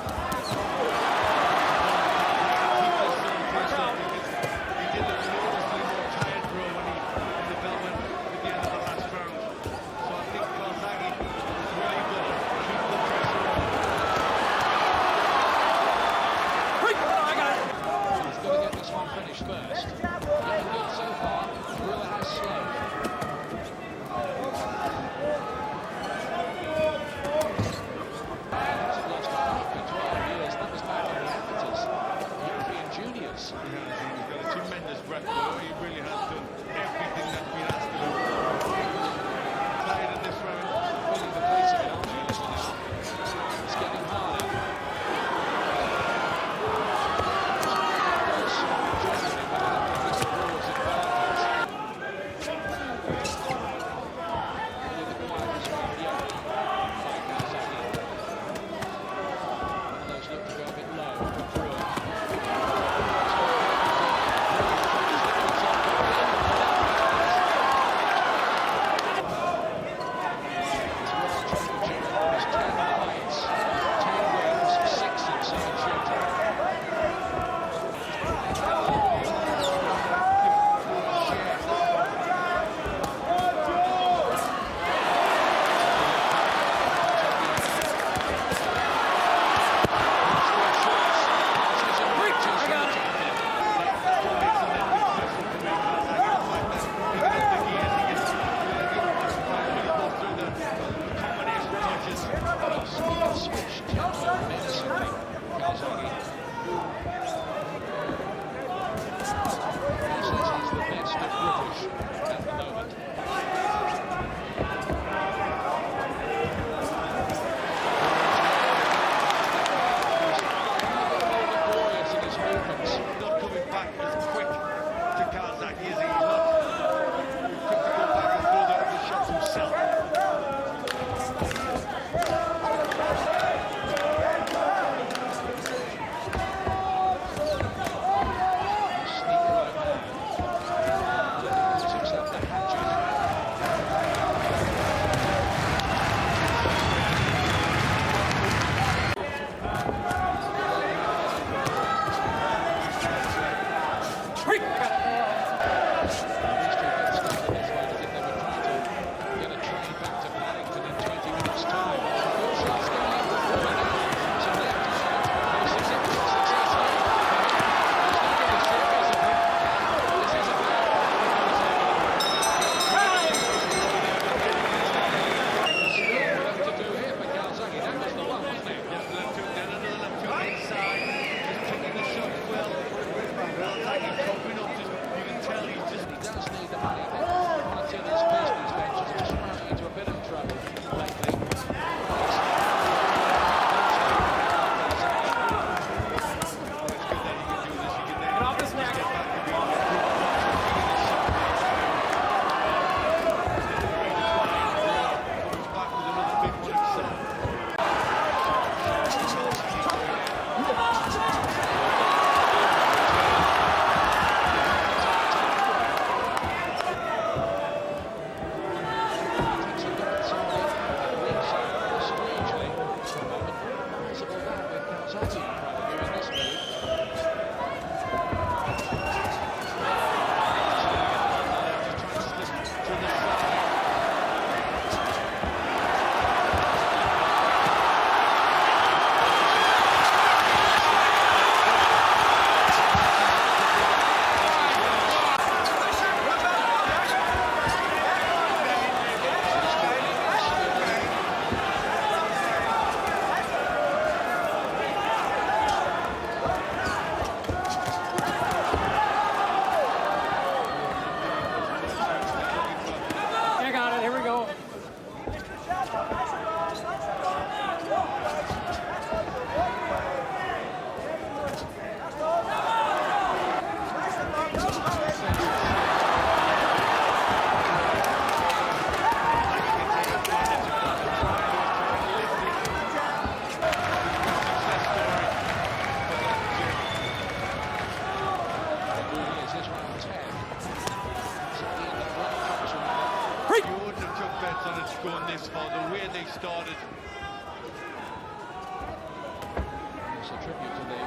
Speaker 9: perhaps a tribute to the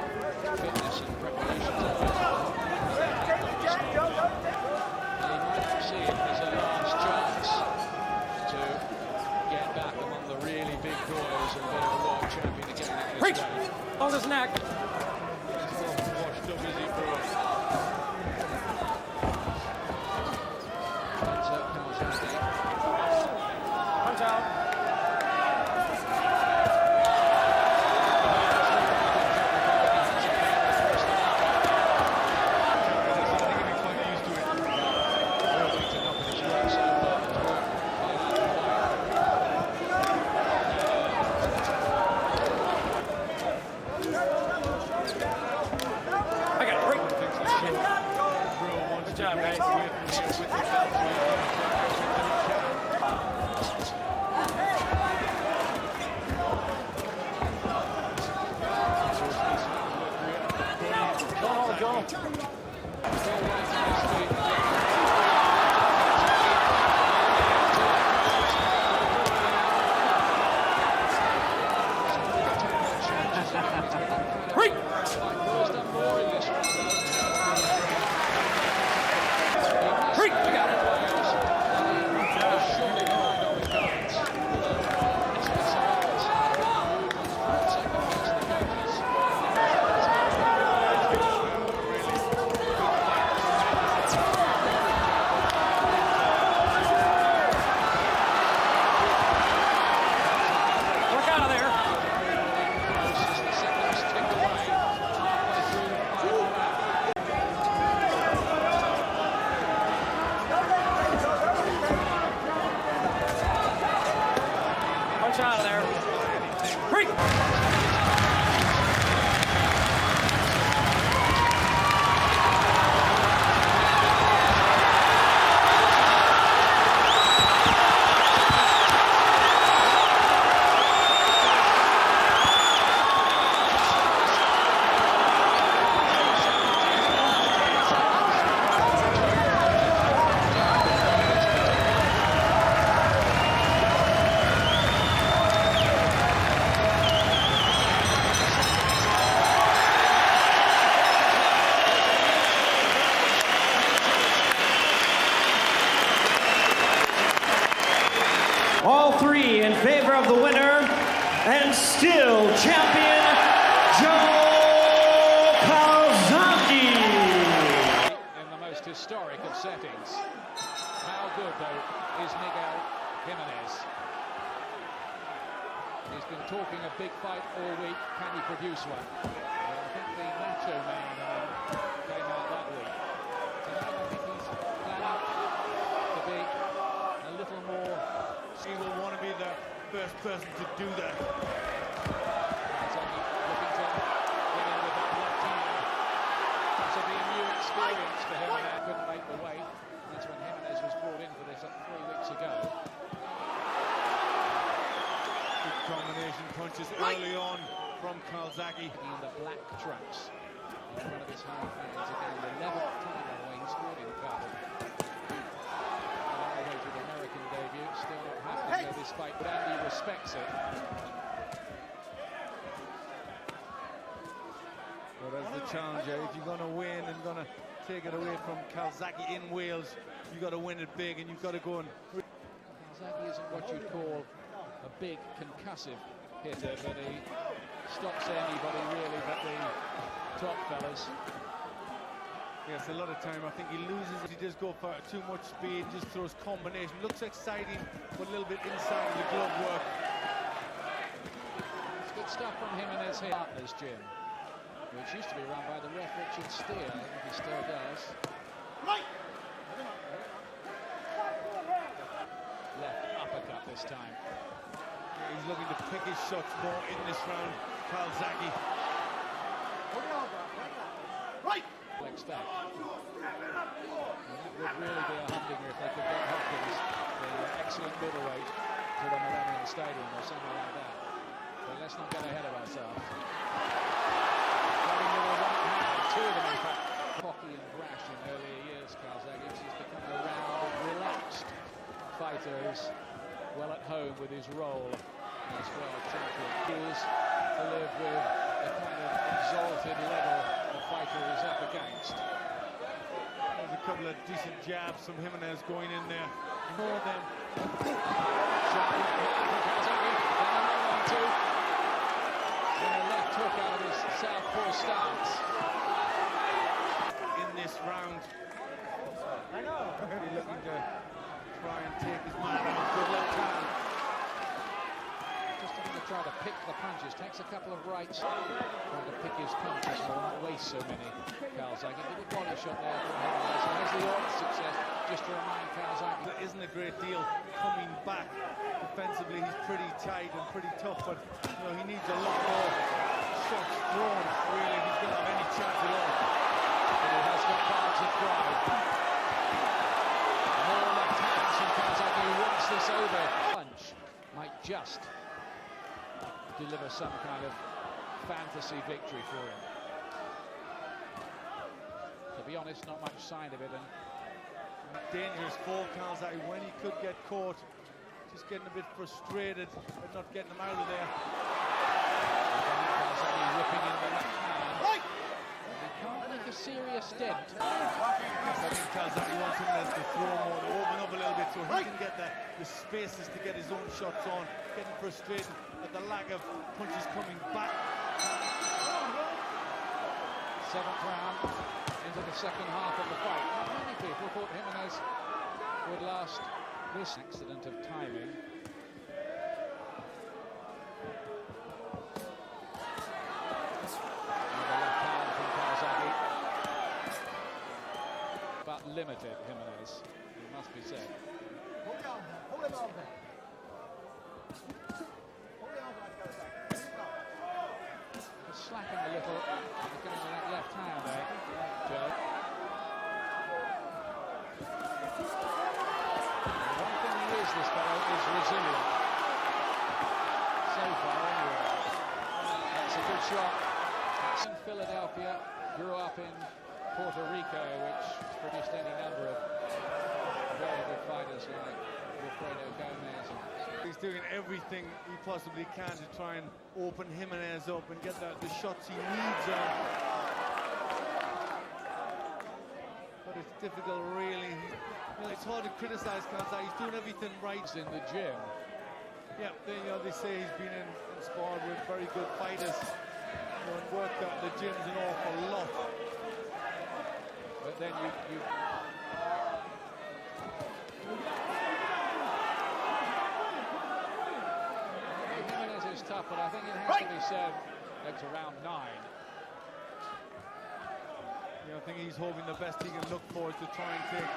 Speaker 9: fitness and preparations of it. And he might see it as a last chance to get back among the really big boys and be a world champion again in this way.
Speaker 10: Hold his neck.
Speaker 6: Washed up, is he, bro?
Speaker 9: Calzaghe.
Speaker 10: Punch out. Out of there. Reid.
Speaker 7: All three in favor of the winner and still champion, Joe Calzaghe.
Speaker 9: In the most historic of settings. How good, though, is Miguel Jimenez? He's been talking a big fight all week. Can he produce one? Well, I think the macho man came out that week. Tonight, I think he's flat out to be a little more.
Speaker 6: He will want to be the first person to do that.
Speaker 9: Calzaghe looking to get in with that left hand. This will be a new experience for him. Couldn't make the weight. That's when Jimenez was brought in for this 3 weeks ago.
Speaker 6: Good combination punches early on from Calzaghe.
Speaker 9: In the black trunks in front of his home fans again. The 11th time away he scored in Cardiff. To the American debut, still not happening with this fight, but Andy respects it.
Speaker 6: Well, that's the challenger. If you're going to win and going to take it away from Calzaghe in Wales, you've got to win it big, and you've got to go and...
Speaker 9: Calzaghe isn't what you'd call a big concussive hitter, but he stops anybody really but the top fellas.
Speaker 6: Yes, a lot of time I think he loses. He does go for too much speed, just throws combination. Looks exciting, but a little bit inside of the glove work.
Speaker 9: It's good stuff from Jimenez here at this gym, which used to be run by the ref Richard Steer. I think he still does. Left uppercut this time.
Speaker 6: Yeah, he's looking to pick his shots more in this round, Calzaghe.
Speaker 9: Back. That would really be a humdinger if they could get Hopkins, the excellent middleweight, to the Millennium Stadium or somewhere like that. But let's not get ahead of ourselves. Going with a right hand, two of them in fact. Cocky and brash in earlier years, Calzaghe. He's become a round, relaxed fighter who's well at home with his role as world champion. He is to live with the kind of
Speaker 6: jabs from Jimenez going in there. More than
Speaker 9: and a left hook out of his southpaw stance.
Speaker 6: In this round, really looking to try and take his man on a good left hand.
Speaker 9: Just going to try to pick the punches. Takes a couple of rights. Trying to pick his punches more, not waste so many. Calzaghe, a good body shot there from Jimenez. So has the odd success, just to remind Calzaghe.
Speaker 6: There isn't a great deal coming back. Defensively, he's pretty tight and pretty tough, but you know, he needs a lot more shots thrown, really, if he's going to have any chance at all.
Speaker 9: But he has got cards of drive. More left hands from Calzaghe, who wants this over. Punch might just deliver some kind of fantasy victory for him. To be honest, not much sign of it. And
Speaker 6: dangerous for Calzaghe when he could get caught. Just getting a bit frustrated at not getting him out of there.
Speaker 9: Calzaghe ripping in the left hand. He can't make a serious dent.
Speaker 6: I think Calzaghe wants Jimenez to throw more, to open up a little bit so he can get the spaces to get his own shots on. Getting frustrated at the lack of punches coming back.
Speaker 9: Seventh round into the second half of the fight. Not many people thought Jimenez would last this accident of timing. Another left hand from Calzaghe. But limited, Jimenez, it must be said. Slapping a little, looking at that left hand there, Joe. One thing he is, this fellow, is resilient. So far, anyway. That's a good shot. That's in Philadelphia, grew up in Puerto Rico, which produced any number of very good fighters like Manfredo, Gomez.
Speaker 6: He's doing everything he possibly can to try and open Jimenez up and get the shots he needs on. But it's difficult, really. You know, it's hard to criticize Calzaghe. He's doing everything right.
Speaker 9: He's in the gym.
Speaker 6: Yeah, they say he's been inspired with very good fighters. You know, and worked out the gym's an awful lot.
Speaker 9: But then you Jimenez is tough, but I think it has to be said to round 9.
Speaker 6: I think he's hoping the best he can look for is to try and take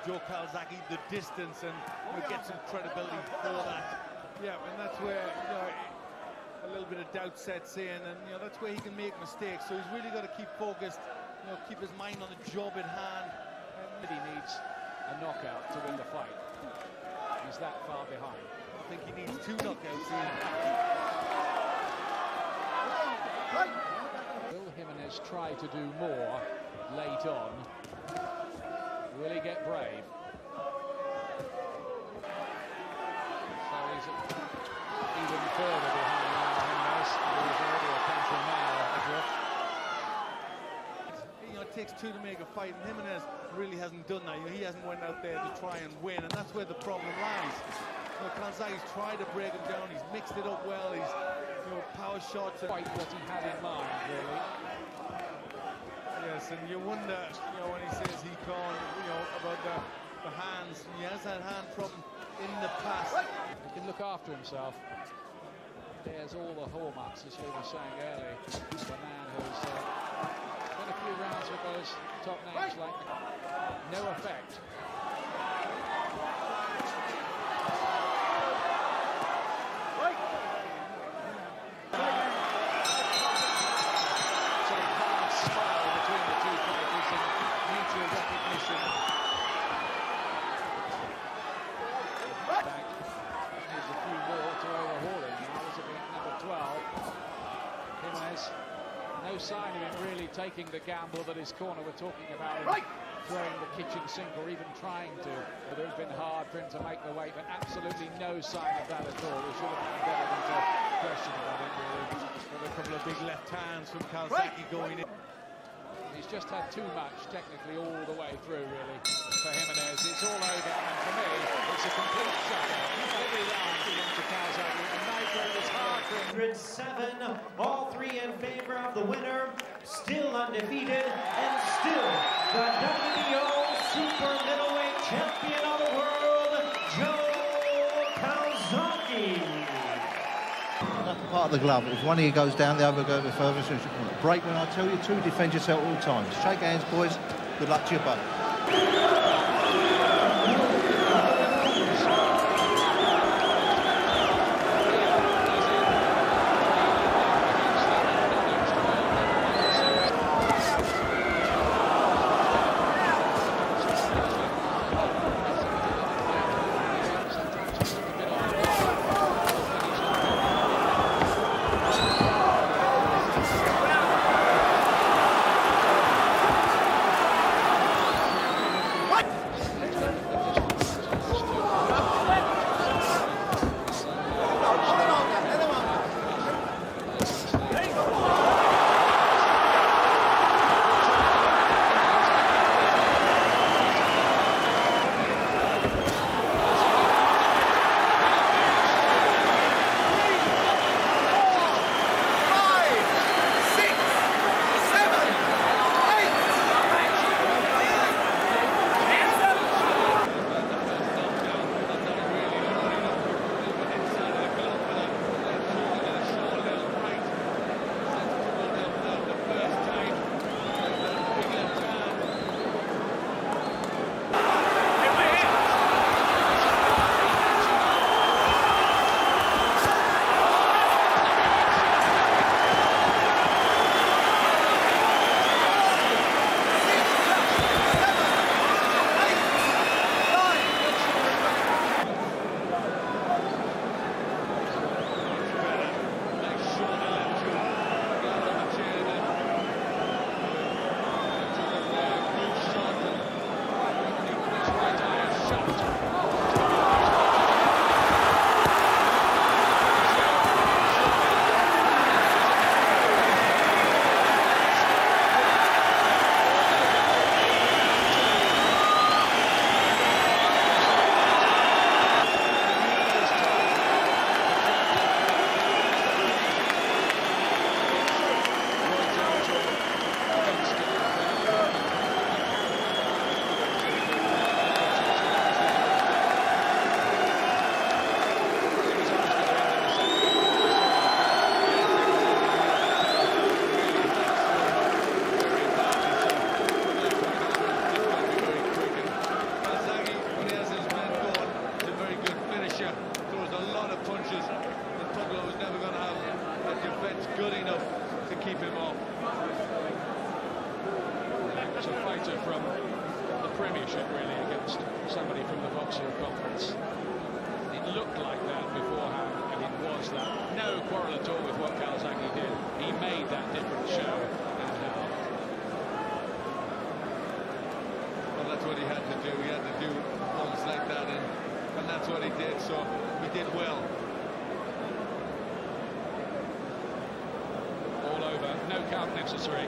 Speaker 6: Joe Calzaghe the distance and get some credibility for that. Yeah, and that's where a little bit of doubt sets in, and that's where he can make mistakes. So he's really got to keep focused, keep his mind on the job in hand.
Speaker 9: And he needs a knockout to win the fight. He's that far behind.
Speaker 6: I think he needs 2 knockouts here.
Speaker 9: Will Jimenez try to do more late on? Will he get brave? So he's even further behind now, Jimenez. He's already a country mile adrift.
Speaker 6: It takes 2 to make a fight, and Jimenez really hasn't done that. He hasn't went out there to try and win, and that's where the problem lies. Calzaghe's tried to break him down. He's mixed it up well. He's power shots.
Speaker 9: Quite what he had in mind, really.
Speaker 6: Yes, and you wonder, when he says he can't, about the hands. He has that hand problem in the past.
Speaker 9: He can look after himself. There's all the hallmarks, as we were saying earlier. The man who's done a few rounds with those top names like no effect. No sign of him really taking the gamble that his corner were talking about, him throwing the kitchen sink or even trying to. But it would have been hard for him to make the weight, but absolutely no sign of that at all. We should have been better than to question about it, really.
Speaker 6: With a couple of big left hands from Calzaghe going in.
Speaker 9: He's just had too much technically all the way through, really. for Jimenez. It's all over, and for me, it's a complete shutout. Every round belongs to Calzaghe, and Nigel is hard for him.
Speaker 7: 107, all three in favor of the winner, still undefeated, and still the WBO super middleweight champion of the world, Joe Calzaghe.
Speaker 11: That's part of the glove. If one of you goes down, the other goes a bit further. So break when I tell you to. Defend yourself at all times. Shake hands, boys. Good luck to you both.
Speaker 9: Necessary.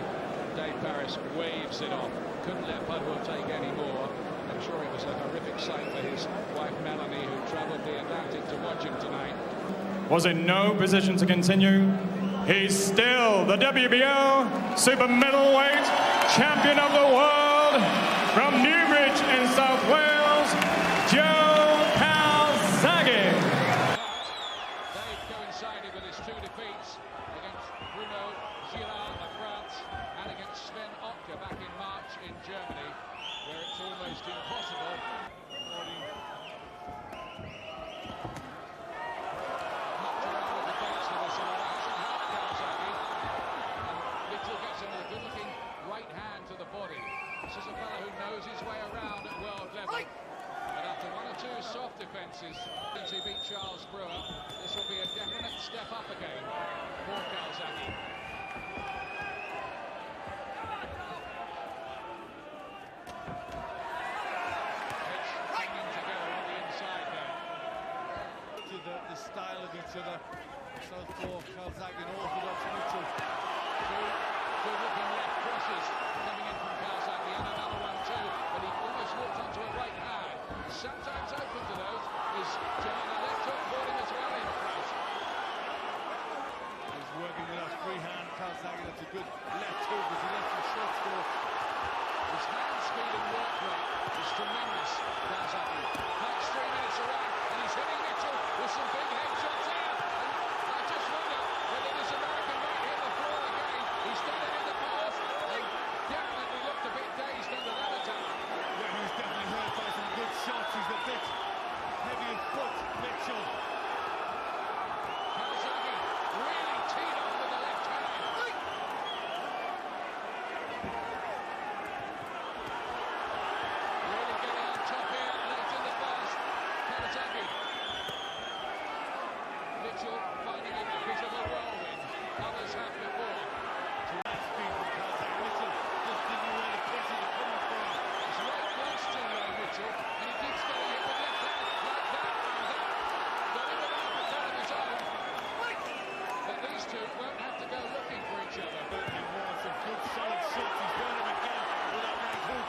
Speaker 9: Dave Paris waves it off. Couldn't let Pudwill take any more. I'm sure it was a horrific sight for his wife Melanie, who travelled the Atlantic to watch him tonight.
Speaker 12: Was in no position to continue. He's still the WBO super middleweight champion of the world from Newbridge in South Wales, Joe Calzaghe.
Speaker 9: Dave coincided with his two defeats against Bruno Girard of France and against Sven Otka back in March in Germany, where it's almost impossible. Much around the defence for this interaction helped Calzaghe, and Mikkel gets him a good-looking right hand to the body. This is a fellow who knows his way around at world level. But after one or two soft defences since he beat Charles Brewer, this will be a definite step up again for Calzaghe.
Speaker 6: The style of each other. Southpaw, Calzaghe, and orthodox neutral.
Speaker 9: Good looking left crosses coming in from Calzaghe, and another one too, but he almost walked onto a
Speaker 6: Calzaghe. That's a good left hook as he lets him short score.
Speaker 9: His hand speed and work rate is tremendous, Calzaghe. That's 3 minutes away, and he's hitting Mitchell with some big headshots here. And I just wonder whether this American might hit the floor again. He's done it in the past, and definitely looked a bit dazed under that attack.
Speaker 6: Yeah, he's definitely hurt by some good shots. He's a bit heavy of foot, Mitchell.
Speaker 9: Calzaghe really teed off with the left hand. Really getting on top here late in the first. Calzaghe. Mitchell finding it a bit of a whirlwind. Others have before.
Speaker 6: Speed from Calzaghe. Mitchell just didn't know where the pressure was coming from.
Speaker 9: He's right close to Mitchell, and he keeps getting it with left hand like that. Got him with an uppercut of his own. But these two won't have to go looking for each other.
Speaker 6: He wants some good solid shots. He's got him again with that right hook.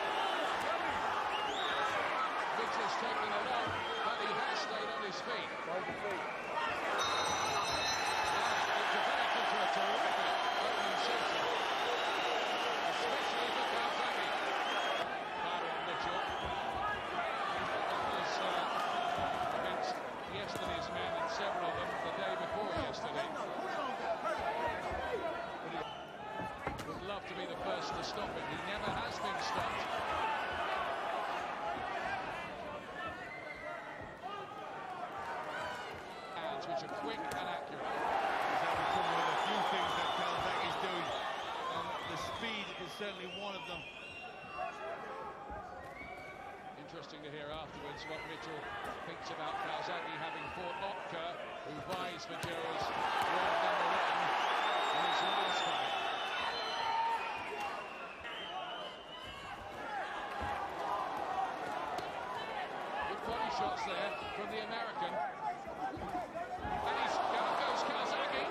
Speaker 9: Mitchell's taken a lot, but he has stayed on his feet. It developed into a terrific opening session, especially for Calzaghe. Byron Mitchell was against yesterday's men and several of them the day before yesterday. Would love to be the first to stop him. He never has been stopped. Hands which are quick and accurate.
Speaker 6: He's overcome with a few things that Calzaghe's doing, and the speed is certainly one of them.
Speaker 9: Interesting to hear afterwards what Mitchell thinks about Calzaghe having fought Tocker, who vies for Joe's world number 1 in his last fight. Good body shots there from the American. And down goes Calzaghe.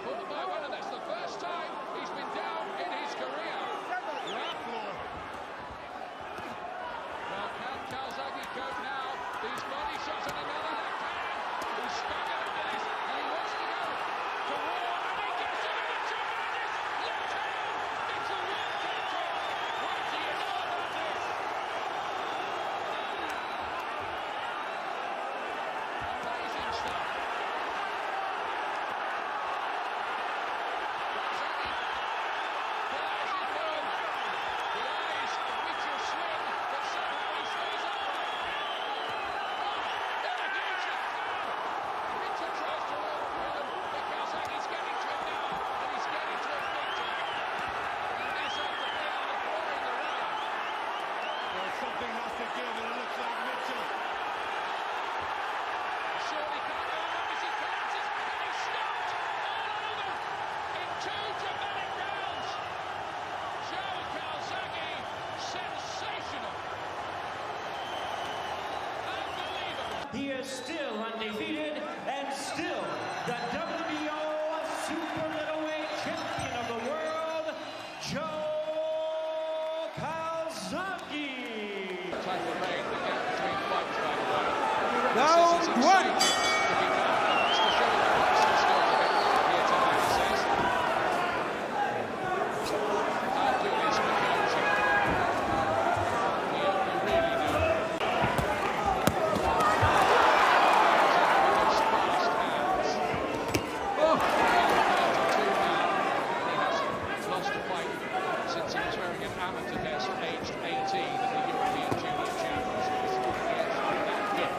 Speaker 9: Pulled by one, and that's the first time he's been down in his career. Round floor. Well, can Calzaghe cope now? These body shots and another left hand. He's stuck at this, and he wants to go to war, and he gets it, and it's tremendous left hand. Mitchell will catch it. What do you know about this? Amazing stuff. Calzaghe flies it home. The eyes of Mitchell swim, but somehow he stays upright. And a huge left hand. Mitchell tries to roll through them, but Calzaghe's getting to him now, and he's getting to him big time. And this after being on the floor in the ring.
Speaker 6: Well, something has to give, and it looks like Mitchell.
Speaker 9: Surely can't go on as he collapses, and he's stopped all over in 2 dramatic rounds. Joe Calzaghe, sensational. Unbelievable.
Speaker 7: He is still undefeated and still the WBO super middleweight champion of the world, Joe Calzaghe.
Speaker 9: Type of rain, the gap between fights, by the way.
Speaker 12: Round
Speaker 9: This is
Speaker 12: one.
Speaker 9: exciting to be done. It's to show the boxing skills of everyone here tonight, he says. Can't do this for Calzaghe. We only really know. Those fast hands. Oh! 32 now. He has lost a fight since he was wearing an amateur vest, aged 18 at the European Junior Championships. He is that good.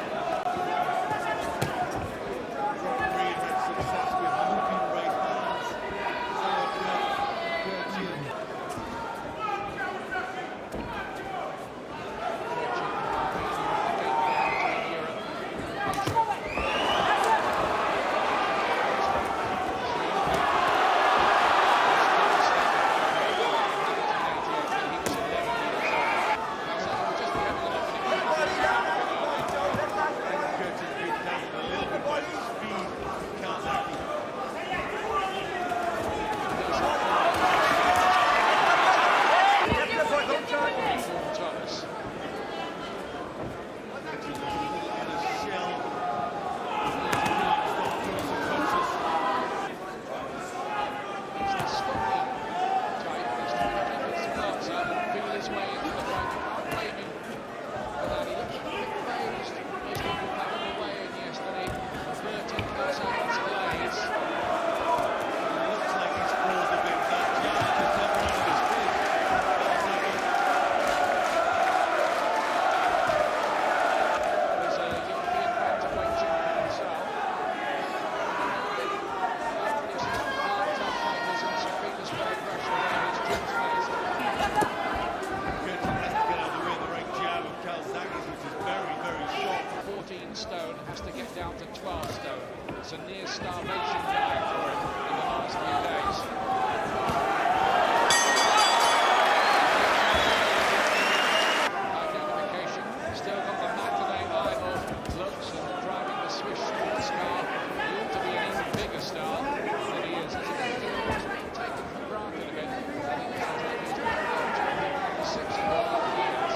Speaker 9: stocky type. He's trying to keep his guards up and feel his way into the fight. You can't blame him for that. He looks a bit phased. Most people had him away in yesterday. 13 Calzaghe's blades.
Speaker 6: Looks like he's crawled a bit. That jab just never out of his feet.
Speaker 9: He's a European bantamweight champion himself. Hard-tough fighters and some fighters under pressure where his dreams placed.
Speaker 6: Curtis has to get out of the way of the right jab of Calzaghe's, which is very, very short.
Speaker 9: 14 stone, has to get down to 12 stone. It's a near starvation diet for him in the last few days. Identification, still got the matinee idol looks and driving the Swiss sports car. He ought to be an even bigger star than he is. As a it's been taken for granted a bit. I think Calzaghe's been a world champion for 6.5 years.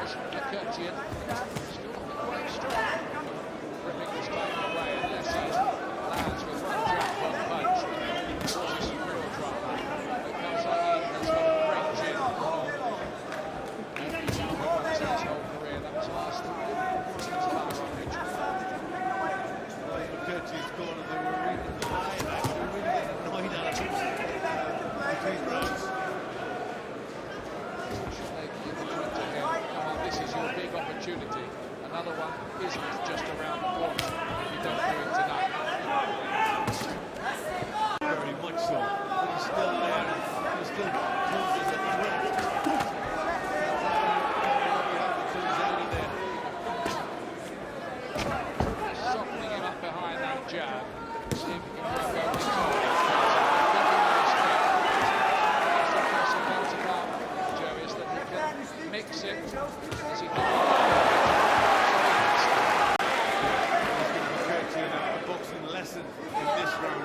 Speaker 9: McKertian still looking quite strong. Ripping this time away, and Lacy lands with one jab, one punch, causes some real drama. But Calzaghe has got a great chin. And he's now won his whole career. That was last time since Byron, Richie.
Speaker 6: McKertian's corner, they were really getting annoyed at him. Between rounds.
Speaker 9: This is your big opportunity. Another one isn't just around the corner if you don't do it tonight.
Speaker 6: Very much so. But he's still there. He still poses a threat.
Speaker 9: Softening him up behind that jab. See if he can work out his own. Mix it as he did.
Speaker 6: A boxing lesson in this round.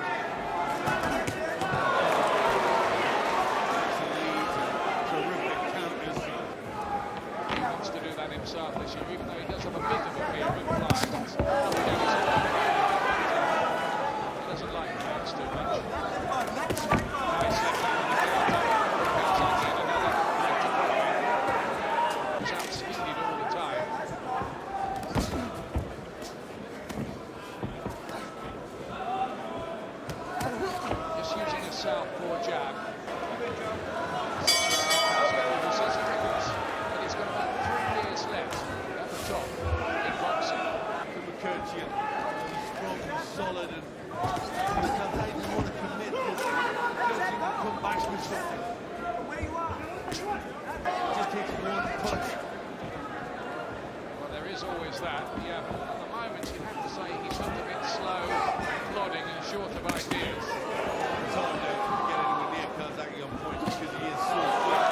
Speaker 6: Terrific counters.
Speaker 9: He wants to do that himself this year, even though he does have a bit of a fear of flying. He doesn't like flights too much. Nice left hand on the outspeeded all the time. Just using a southpaw jab. He says he thinks that he's got about 3 years left at the top in boxing.
Speaker 6: McKertian, he's strong, he's solid, and Calzaghe doesn't want to commit because Calzaghe will come back with something. Just takes one punch.
Speaker 9: Well, there is always that. Yeah, but at the moment you have to say he's looked a bit slow, plodding and short of ideas.
Speaker 6: It's hard to get anywhere near Calzaghe on points because he is so quick.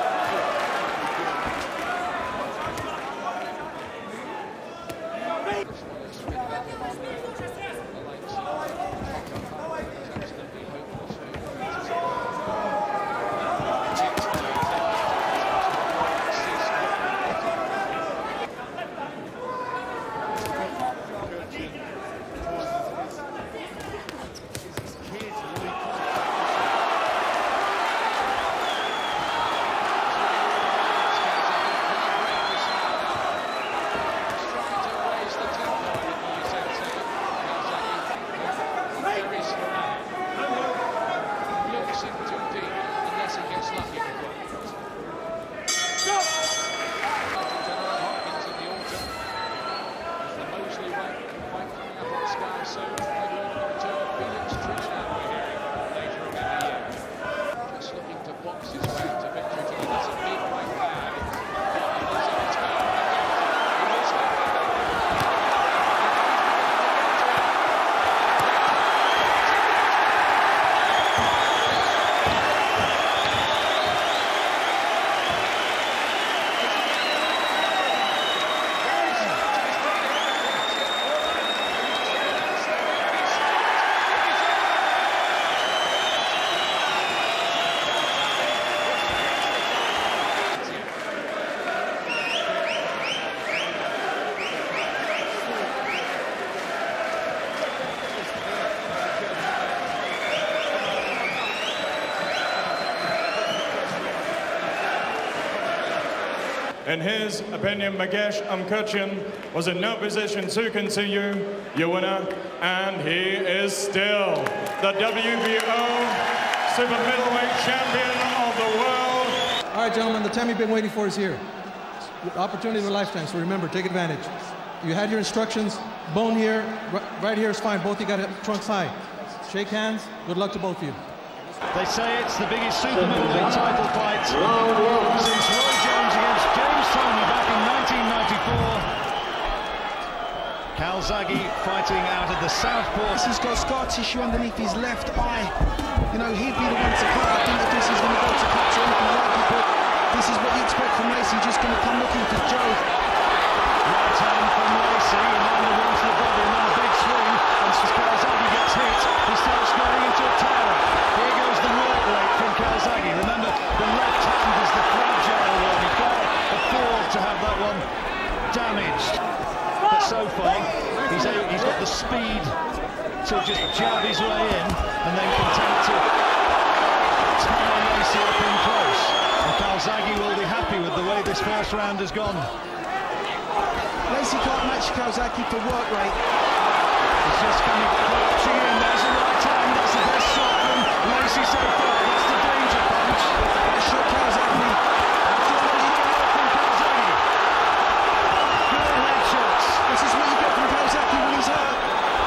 Speaker 12: In his opinion, Miguel McKertian was in no position to continue, your winner, and he is still the WBO Super Middleweight Champion of the world.
Speaker 13: All right, gentlemen, the time you've been waiting for is here. The opportunity of a lifetime, so remember, take advantage. You had your instructions, bone here, right here is fine, both you got it trunks high. Shake hands, good luck to both of you.
Speaker 14: They say it's the biggest super middleweight title fight since Roy Jones against James Toney back in 1994. Calzaghe fighting out of the southpaw.
Speaker 15: He's got scar tissue underneath his left eye. You know, he'd be the one to cut. I think that this is going to go to cut to anything like it, but this is what you expect from Lacy, just going to come looking for Joe.
Speaker 14: Right hand from Lacy, and then the one to the body, and then a big swing, and Calzaghe gets hit. He starts going into a tower. Here goes the right leg from Calzaghe. Remember, the left hand is the fragile one. He can't afford to have that one damaged. But so far, he's got the speed to just jab his way in and then content to tie Lacy up in close. And Calzaghe will be happy with the way this first round has gone.
Speaker 15: Lacy can't match Calzaghe for work rate.
Speaker 14: He's just coming crouching in. There's the right time. That's the best shot from Lacy so far. That's the danger punch.
Speaker 15: That shot Calzaghe. This is what you get from Calzaghe when he's hurt.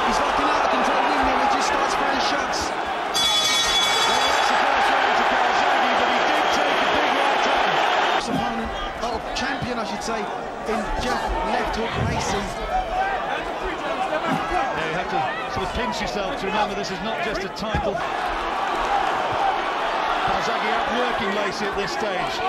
Speaker 15: He's like an out-of-control windmill. He just starts throwing shots.
Speaker 14: Well, that's the first round to Calzaghe, but he did take a big right hand.
Speaker 15: Opponent, champion, I should say, in Jeff left hook Lacy.
Speaker 14: Yeah, you have to sort of pinch yourself to remember this is not just a title. Calzaghe outworking Lacy at this stage.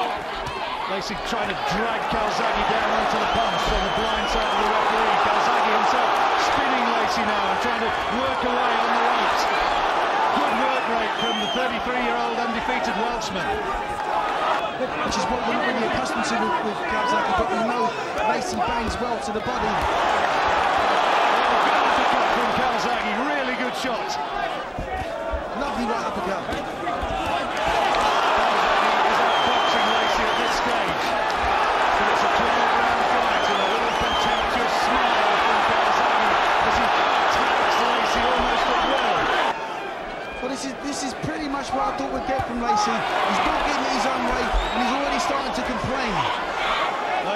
Speaker 14: Lacy trying to drag Calzaghe down onto the punch on the blind side of the referee. Calzaghe himself spinning Lacy now and trying to work away on the ropes. Good work rate from the 33-year-old undefeated Welshman.
Speaker 15: Which is what we're not really accustomed to with Calzaghe, but we know Lacy bangs well to the body.
Speaker 14: Oh, good uppercut from Calzaghe, really good shot.
Speaker 15: Lovely right uppercut.
Speaker 14: Stage. But it's a 12-round fight and a little contemptuous smile from Calzaghe as he attacks Lacy almost at will.
Speaker 15: Well, this is pretty much what I thought we'd get from Lacy. He's not getting it his own way and he's already starting to complain.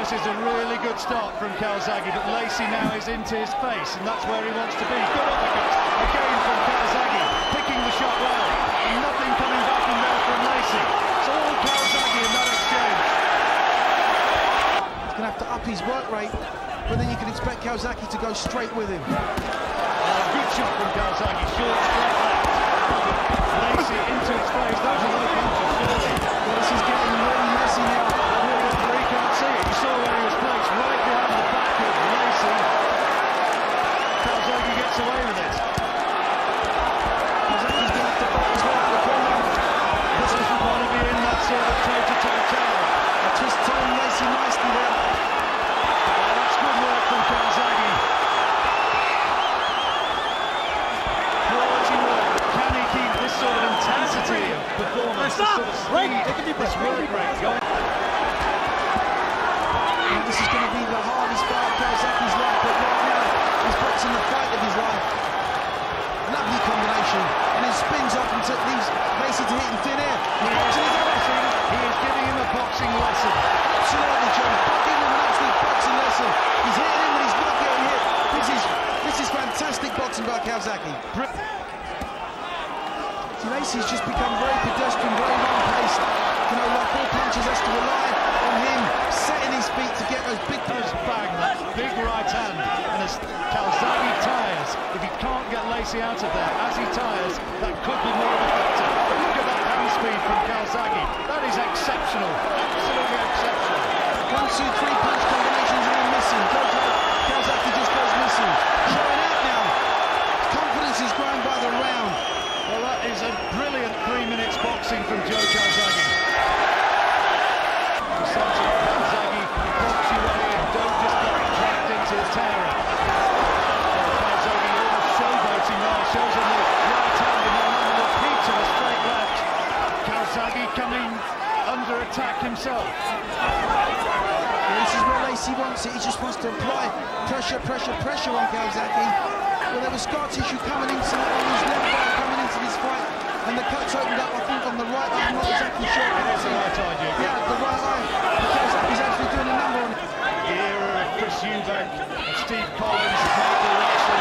Speaker 14: This is a really good start from Calzaghe, but Lacy now is into his face and that's where he wants to be. Good uppercut again from Calzaghe, picking the shot well and nothing coming back in there from Lacy. It's all Calzaghe in that exchange.
Speaker 15: He's going to have to up his work rate, but then you can expect Calzaghe to go straight with him.
Speaker 14: Good shot from Calzaghe, short, straight left. Lacy into his face, those are low punches, surely.
Speaker 15: Well, this is getting really messy now.
Speaker 14: The referee can't see it, you saw where he was placed, right behind the back of Lacy. Calzaghe gets away with it.
Speaker 15: Calzaghe's going to have to fight his way out of the corner.
Speaker 14: This is want to be in that sort of toe-to-toe tower.
Speaker 15: A twist turning Lacy nicely there.
Speaker 14: That's good work from Calzaghe. Quality work. Can he keep this sort of intensity of performance, this sort of speed, this work rate going?
Speaker 15: And this is going to be the hardest fight of Calzaghe's life, but right now he's boxing the fight of his life. Lovely combination, and then spins off and leaves Lacy to hit in thin air.
Speaker 14: He is giving him a boxing lesson.
Speaker 15: Absolutely, Joe. Giving him an absolute boxing lesson. He's hitting him and he's not getting hit. This is fantastic boxing by Calzaghe. Lacy's just become very pedestrian, very long-paced. You know, like all punches has to rely on him setting his feet to get those big...
Speaker 14: Bang, that big right hand. And as Calzaghe tires, if he can't get Lacy out of there, as he tires, that could be more of a factor. But look at that hand speed from Calzaghe. That is exceptional. Absolutely exceptional.
Speaker 15: 1, 2, 3 punch combinations are all missing. Calzaghe just goes missing. Showing out now. Confidence is grown by the round.
Speaker 14: Well, that is a brilliant 3 minutes boxing from Joe Calzaghe. Calzaghe, box your way in, don't just get dragged into the terror. Calzaghe almost showboating there, shows him the right hand and then on the repeat to the straight left. Calzaghe coming under attack himself.
Speaker 15: Yeah, this is where Lacy wants it. He just wants to apply pressure on Calzaghe. Well, there was scar tissue coming into on his left eye coming into this fight, and the cuts opened up, I think, on the right eye. I'm not exactly sure.
Speaker 14: It's the right eye, Jake.
Speaker 15: Yeah, the right eye. Calzaghe's actually doing a number on it.
Speaker 14: The era of Chris Eubank and Steve Collins and Michael Watson,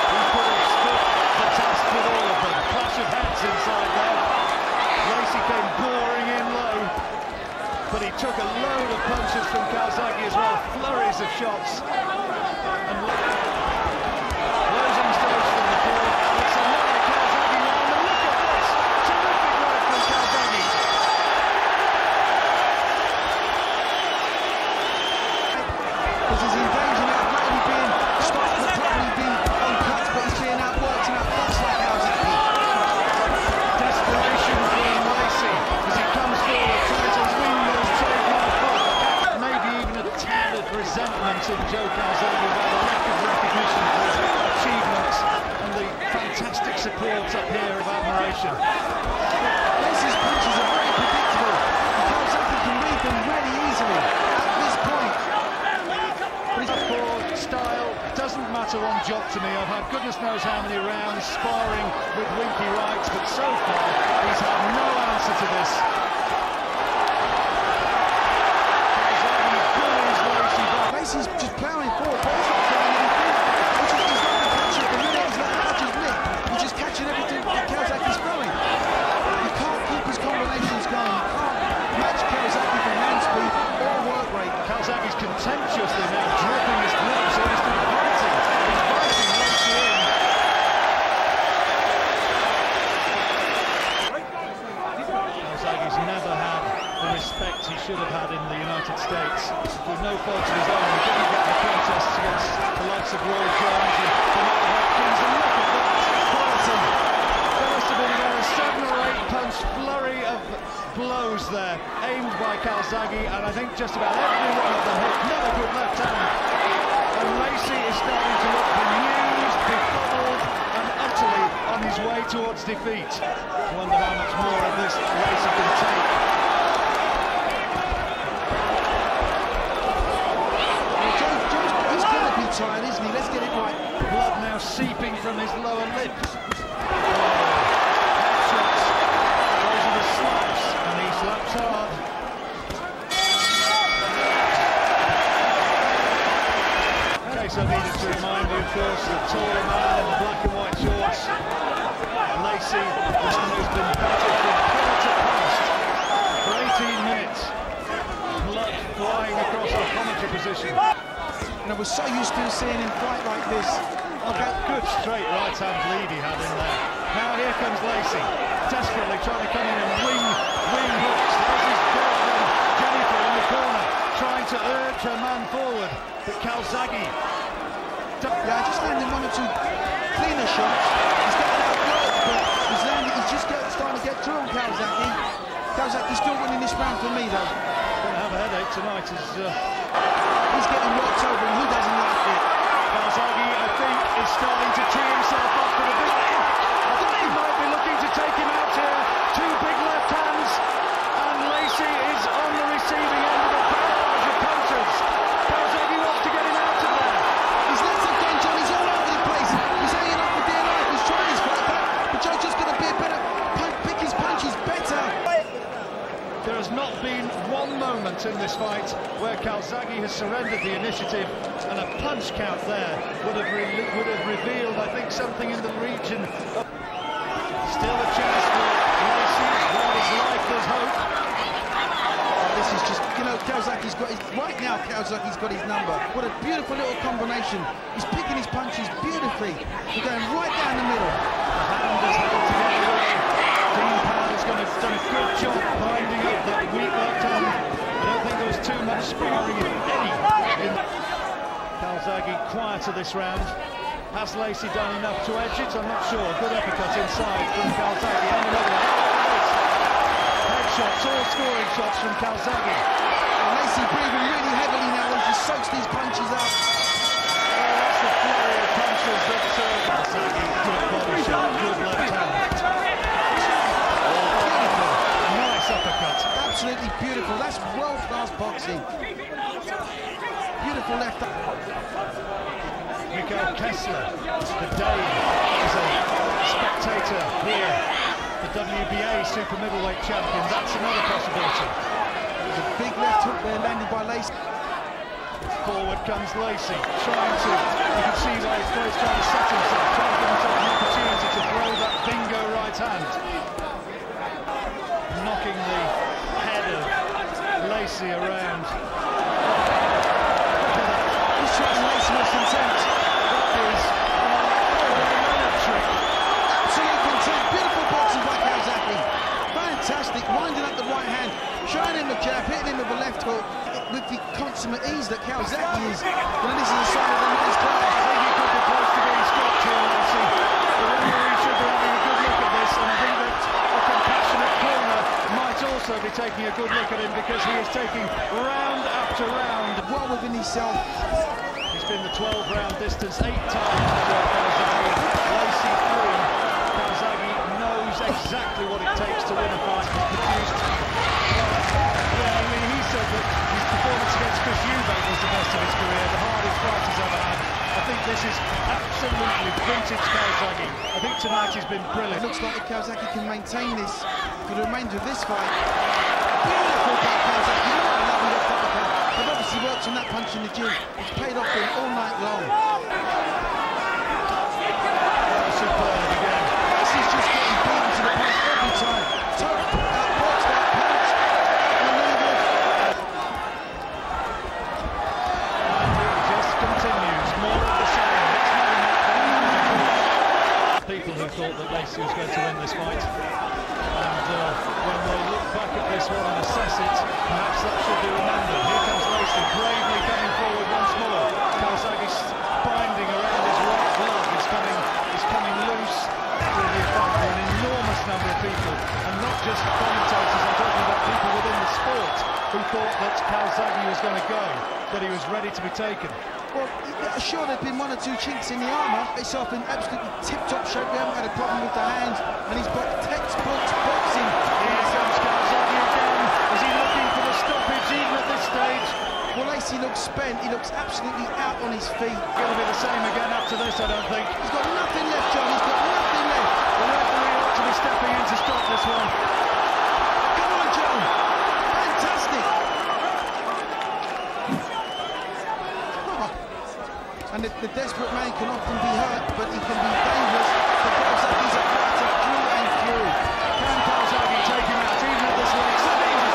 Speaker 14: he put a stood the test with all of them. Clash of heads inside there. Lacy came boring in low, but he took a load of punches from Calzaghe as well. Flurries of shots. And closing stage from the floor. It's another Calzaghe round, and look at this! Terrific work from Calzaghe.
Speaker 15: Because he's engaging out, not only being stopped, but probably being uncut, but he's being outworked and outboxed like Calzaghe.
Speaker 14: Desperation from Lacy as he comes forward, trying to win those trademark fights. Maybe even a tad of resentment statement in Joe Calzaghe about a lack of recognition for his achievements and the fantastic support up here of admiration.
Speaker 15: Lacy's punches are very predictable, and Calzaghe can read them really easily at this point.
Speaker 14: For style, doesn't matter on job to me. I've had goodness knows how many rounds sparring with Winky Wright, but so far he's had no answer to this.
Speaker 15: Lacy's just ploughing forward, but he's not trying anything. He's not the puncher at the minute, he's not catching his lip. He's just catching everything that Calzaghe's throwing. He can't keep his combinations going. He can't match Calzaghe for hand speed or work rate.
Speaker 14: Calzaghe's contemptuously now dropping his gloves, so he's been fighting. He's fighting Lacy in. Calzaghe's never had the respect he should have had in the United States. With no fault of his own, he didn't get the contests against the likes of Roy Jones and Bernard Hopkins, and look at that quality. There must have been about a 7 or 8 punch flurry of blows there, aimed by Calzaghe, and I think just about every one of them hit. Not a good left hand. And Lacy is starting to look bemused, befuddled, and utterly on his way towards defeat. I wonder how much more of this Lacy can take.
Speaker 15: Tired, isn't he? Let's get it right.
Speaker 14: Blood now seeping from his lower lip. Headshots. Those are the slaps, and he slaps hard. Case I needed to remind you, of course, the taller man in the black and white shorts, Lacy, the man who's been battered from pillar to post for 18 minutes. Blood flying across our commentary position.
Speaker 15: And I was so used to seeing him fight like this.
Speaker 14: Okay, good straight right-hand lead he had in there. Now here comes Lacy, desperately trying to come in and wing hooks. There's his girlfriend, Jennifer, in the corner, trying to urge her man forward. But Calzaghe...
Speaker 15: Yeah, I just landed 1 or 2 cleaner shots. He's got that blood, but he's just starting to get through on Calzaghe. Calzaghe's still winning this round for me, though.
Speaker 14: Going to have a headache tonight as...
Speaker 15: He's getting rocked over, and who doesn't like it?
Speaker 14: Calzaghe, I think, is starting to tee himself up for the big... I think he might be looking to take him out here. 2 big left hands, and Lacy is on the receiving end of a barrage of punches. Calzaghe wants to get him out of there.
Speaker 15: His legs are gone, John. He's all over the place. He's hanging up for dear life. He's trying his fight back, but Joe's just going to be a better pick his punches better.
Speaker 14: There has not been one moment in this fight where Calzaghe has surrendered the initiative, and a punch count there would have revealed, I think, something in the region of... Still a chance for Lacy, while his life there's hope.
Speaker 15: This is just, you know, Calzaghe's got his... Right now, Calzaghe's got his number. What a beautiful little combination. He's picking his punches beautifully. He's going right down the middle.
Speaker 14: The hand is held together well. Dean Powell's done a good job binding up that weak left hand. I don't think there was too much sparring, if any. Calzaghe quieter this round. Has Lacy done enough to edge it? I'm not sure. Good uppercut inside from Calzaghe. And another one. Headshots, all scoring shots from Calzaghe.
Speaker 15: And Lacy breathing really heavily now. He just soaks these punches up.
Speaker 14: Oh, that's the flurry of punches that Calzaghe. Good body shot, good left hand. Uppercut.
Speaker 15: Absolutely beautiful. That's world-class boxing. Beautiful left.
Speaker 14: Miguel Kessler, the Dane, is a spectator here. The WBA super middleweight champion. That's another possibility.
Speaker 15: There's a big left hook there landed by Lacy.
Speaker 14: Forward comes Lacy, trying to... You can see why he's trying to set himself, trying to give himself an opportunity to throw that bingo right hand. Knocking the head of Lacy around.
Speaker 15: He's showing Lacy with contempt.
Speaker 14: That is trick.
Speaker 15: Absolute contempt. Beautiful boxing by Calzaghe. Fantastic. Winding up the right hand, showing him the jab, hitting him with the left hook with the consummate ease that Calzaghe is. Well, this is a sign of a nice guy.
Speaker 14: I think he could be close to being stopped here, Lacy. The referee should be having a good look at this, and I think that a compassionate corner might also absolutely taking a good look at him because he is taking round after round.
Speaker 15: Well within himself.
Speaker 14: He's been the 12-round distance 8 times. Lacy 3. Calzaghe knows exactly what it takes to win a fight. He said that his performance against Chris Eubank was the best of his career, the hardest fight he's ever had. I think this is absolutely vintage Calzaghe. I think tonight he's been brilliant.
Speaker 15: It looks like if Calzaghe can maintain this for the remainder of this fight. Beautiful by Calzaghe. You know I love that uppercut. They've obviously worked on that punch in the gym. It's paid off for him all night long.
Speaker 14: Superb again.
Speaker 15: Lacy's just getting beaten to the punch every time. Tough, outboxed that punch. Maneuvered.
Speaker 14: It just continues. More of the same. It's never happened. People who thought that Lacy was going to win this fight. And when they look back at this one and assess it, perhaps that should be remembered. Here comes Lacy, bravely coming forward once more. Calzaghe's binding around his right glove. He's coming loose with the fight for an enormous number of people, and not just commentators. I'm talking about people within the sport who thought that Calzaghe was going to go, that he was ready to be taken.
Speaker 15: Well, sure, there've been 1 or 2 chinks in the armour. It's off in absolutely tip-top shape. We haven't had a problem with the hands, and he's got textbook boxing.
Speaker 14: Here comes Calzaghe again. Is he looking for the stoppage even at this stage?
Speaker 15: Well, Lacy looks spent. He looks absolutely out on his feet.
Speaker 14: Going to be the same again after this, I don't think.
Speaker 15: He's got nothing left, John. He's got nothing left.
Speaker 14: The referee ought to be stepping in to stop this one.
Speaker 15: Come on, John. Fantastic. And the desperate man can often be hurt, but he can be dangerous. The Calzaghe's a fighter through and through.
Speaker 14: Can Calzaghe take him out even at this late stage?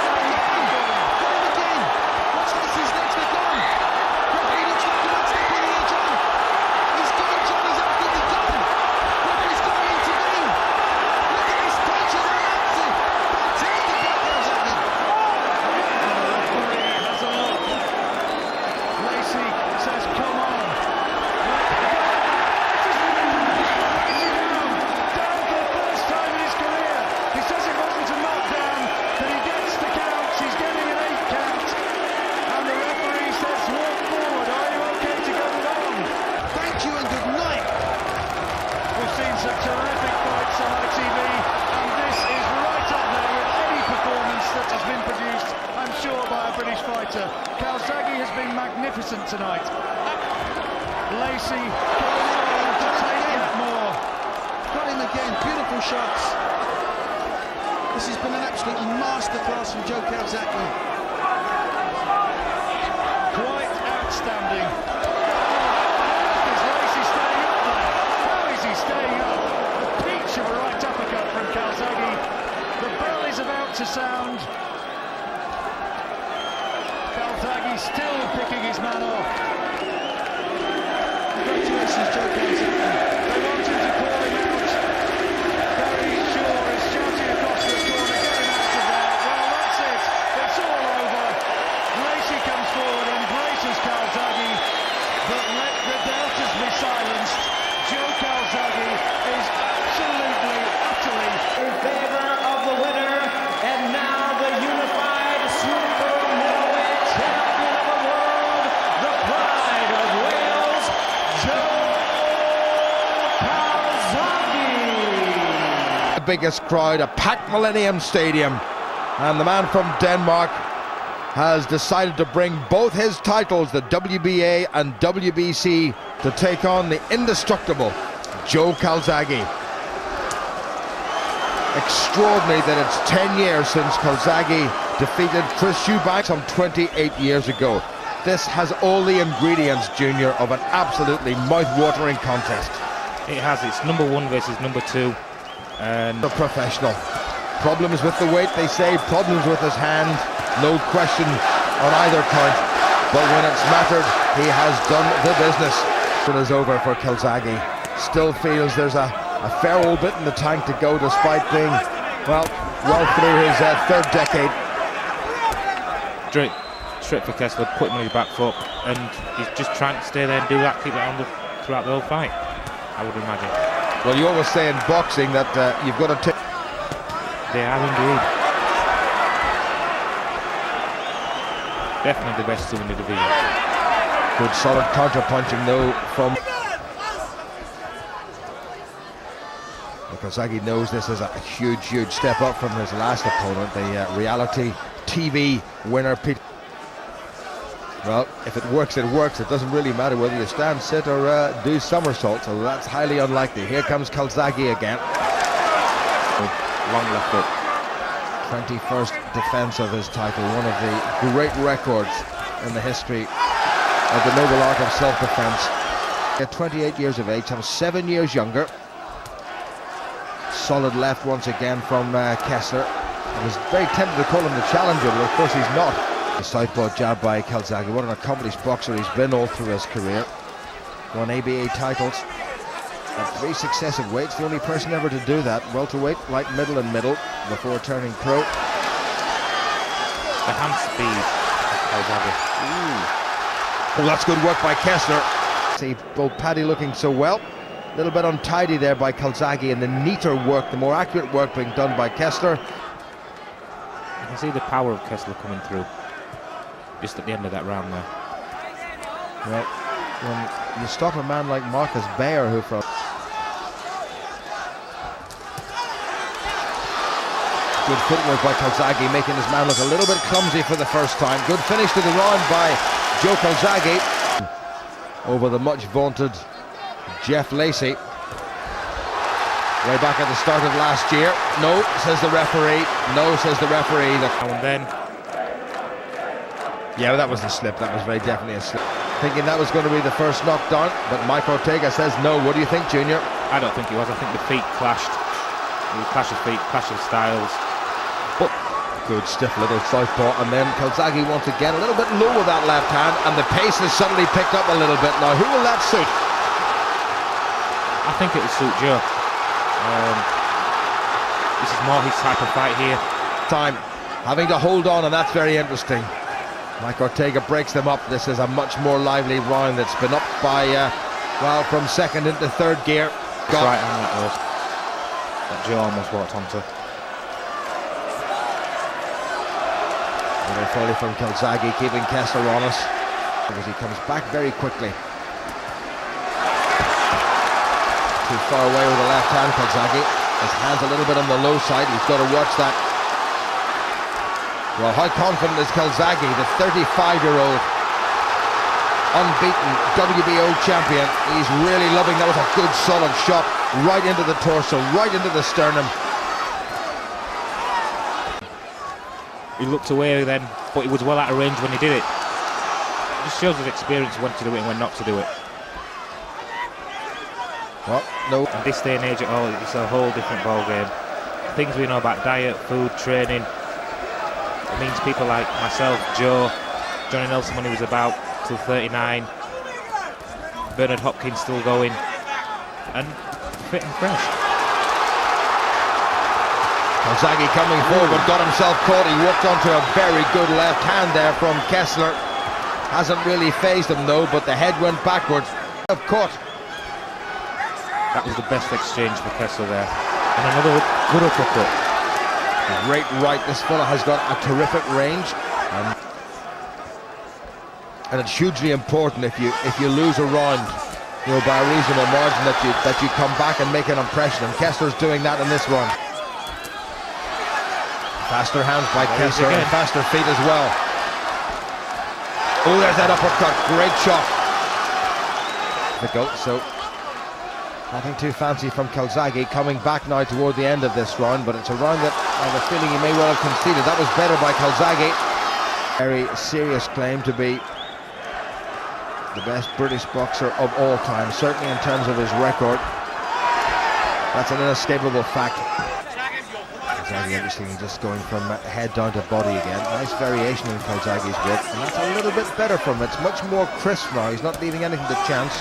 Speaker 15: Got him again. Watch Lacy's legs, they're gone. Referee looks like he might step in here, John. He's gone, John. He's absolutely gone. Referee's got to intervene. Look at this punch and relaxing. Fantastic by Calzaghe.
Speaker 14: The referee has a look. Lacy says, come on. Some terrific fights on ITV, and this is right up there with any performance that has been produced, I'm sure, by a British fighter. Calzaghe has been magnificent tonight. Lacy goes on to take it more.
Speaker 15: Got him again, beautiful shots. This has been an absolute masterclass from Joe Calzaghe.
Speaker 14: Quite outstanding. Is Lacy staying up there? How is he staying up? A peach of a right uppercut from Calzaghe. The bell is about to sound. Calzaghe still picking his man off.
Speaker 15: Congratulations, Joe Calzaghe.
Speaker 14: They want him to call him out. Very sure is shouting across the corner, get him out of there. Well, that's it. It's all over. Lacy comes forward, embraces Calzaghe, but let the doubters be silenced. Joe Calzaghe is absolutely, utterly
Speaker 7: in favor of the winner, and now the unified super middleweight champion of the world, the pride of Wales, Joe Calzaghe.
Speaker 16: The biggest crowd, a packed Millennium Stadium, and the man from Denmark has decided to bring both his titles, the WBA and WBC, to take on the indestructible Joe Calzaghe. Extraordinary that it's 10 years since Calzaghe defeated Chris Eubank some 28 years ago. This has all the ingredients, Junior, of an absolutely mouth-watering contest.
Speaker 17: It has. It's number 1 versus number 2. And
Speaker 16: a professional. Problems with the weight, they say, problems with his hand, no question on either count. But when it's mattered, he has done the business. It is over for Calzaghe. Still feels there's a fair old bit in the tank to go, despite being, well through his 3rd decade.
Speaker 17: Straight for Kessler, put him on his back foot, and he's just trying to stay there and do that, keep that on throughout the whole fight, I would imagine.
Speaker 16: Well, you always say in boxing that you've got to take.
Speaker 17: They are indeed. Definitely the best two in the division.
Speaker 16: Good solid counter-punching though from... Calzaghe knows this is a huge step up from his last opponent, the reality TV winner, Pete. Well, if it works, it works. It doesn't really matter whether you stand, sit, or do somersaults, so that's highly unlikely. Here comes Calzaghe again.
Speaker 17: Long left hook.
Speaker 16: 21st defense of his title, one of the great records in the history of the noble art of self-defense. At 28 years of age, I'm 7 years younger. Solid left once again from Kessler. I was very tempted to call him the challenger, but of course he's not. The southpaw jab by Calzaghe. What an accomplished boxer he's been all through his career. Won ABA titles at 3 successive weights. The only person ever to do that. Welterweight, light middle and middle before turning pro.
Speaker 17: The hand speed of Calzaghe.
Speaker 16: Oh, that's good work by Kessler. See both Paddy looking so well. A little bit untidy there by Calzaghe, and the neater work, the more accurate work being done by Kessler.
Speaker 17: You can see the power of Kessler coming through just at the end of that round there.
Speaker 16: Well, when you stop a man like Marcus Bayer, who from... Good footwork by Calzaghe, making his man look a little bit clumsy for the first time. Good finish to the round by Joe Calzaghe over the much vaunted Jeff Lacy. Way back at the start of last year. No, says the referee. No, says the referee.
Speaker 17: Now and then.
Speaker 16: Yeah, well, that was a slip. That was very definitely a slip. Thinking that was going to be the first knockdown, but Mike Ortega says no. What do you think, Junior?
Speaker 17: I don't think it was. I think the feet clashed. The clash of feet, clash of styles.
Speaker 16: But good stiff little southpaw, and then Calzaghe once again a little bit low with that left hand, and the pace has suddenly picked up a little bit. Now, who will that suit?
Speaker 17: I think it will suit Joe. This is more his type of fight here.
Speaker 16: Time having to hold on, and that's very interesting. Mike Ortega breaks them up. This is a much more lively round that's been up by, well, from second into third gear.
Speaker 17: That's right hand that was. That Joe almost walked onto.
Speaker 16: Little volley from Calzaghe, keeping Kessler honest, because he comes back very quickly. Too far away with the left hand, Calzaghe. His hand's a little bit on the low side. He's got to watch that. Well, how confident is Calzaghe, the 35-year-old unbeaten WBO champion? He's really loving. That was a good solid shot right into the torso, right into the sternum.
Speaker 17: He looked away then, but he was well out of range when he did it. It just shows his experience when to do it and when not to do it.
Speaker 16: Well, no.
Speaker 17: In this day and age at all, it's a whole different ball game. Things we know about diet, food, training. It means people like myself, Joe, Johnny Nelson when he was about till 39, Bernard Hopkins still going, and fit and fresh.
Speaker 16: Calzaghe coming forward, got himself caught. He walked onto a very good left hand there from Kessler. Hasn't really phased him though, but the head went backwards. Caught.
Speaker 17: That was the best exchange for Kessler there. And another good uppercut.
Speaker 16: Great right. This fella has got a terrific range. And it's hugely important if you lose a round, you know, by a reasonable margin, that you come back and make an impression. And Kessler's doing that in this one. Faster hands by Kessler and faster feet as well. Oh, there's that uppercut. Great shot. So nothing too fancy from Calzaghe, coming back now toward the end of this round, but it's a round that I have a feeling he may well have conceded. That was better by Calzaghe. Very serious claim to be the best British boxer of all time, certainly in terms of his record. That's an inescapable fact. Calzaghe obviously just going from head down to body again. Nice variation in Calzaghe's work, and that's a little bit better from it. It's much more crisp now. He's not leaving anything to chance.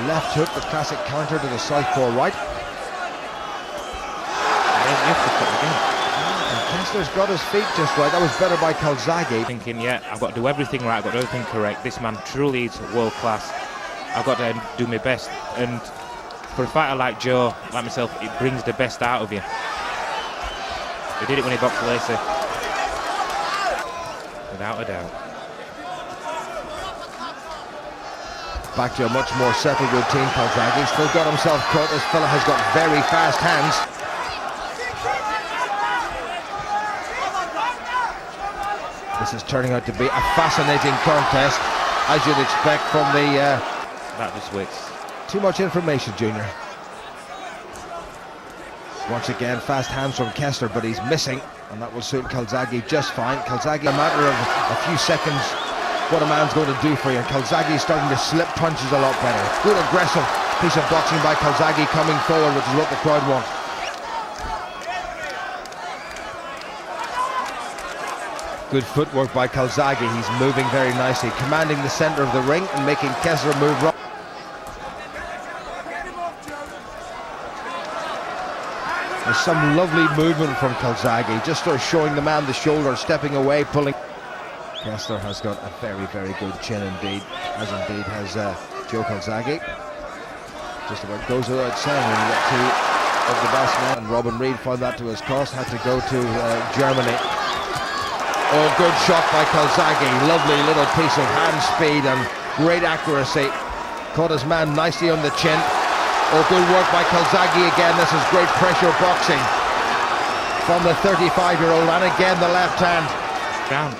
Speaker 16: Left hook, the classic counter to the southpaw right. And Kessler's got his feet just right. That was better by Calzaghe.
Speaker 17: Thinking, yeah, I've got to do everything right, I've got to do everything correct. This man truly is world class. I've got to do my best. And for a fighter like Joe, like myself, it brings the best out of you. He did it when he boxed Lacy. Without a doubt.
Speaker 16: Back to a much more settled routine. Calzaghe still got himself caught. This fella has got very fast hands. This is turning out to be a fascinating contest, as you'd expect from the...
Speaker 17: That just wicks.
Speaker 16: Too much information, Junior. Once again, fast hands from Kessler, but he's missing, and that will suit Calzaghe just fine. Calzaghe, a matter of a few seconds, what a man's going to do for you. And Calzaghe's starting to slip punches a lot better. Good aggressive piece of boxing by Calzaghe coming forward, which is what the crowd want. Good footwork by Calzaghe. He's moving very nicely, commanding the center of the ring and making Kessler move wrong. There's some lovely movement from Calzaghe, just sort of showing the man the shoulder, stepping away, pulling. Kessler has got a very, very good chin indeed, as indeed has Joe Calzaghe. Just about goes without saying when you get two of the best men, and Robin Reid found that to his cost, had to go to Germany. Oh, good shot by Calzaghe, lovely little piece of hand speed and great accuracy. Caught his man nicely on the chin. Oh, good work by Calzaghe again. This is great pressure boxing from the 35-year-old, and again the left hand.
Speaker 17: Down.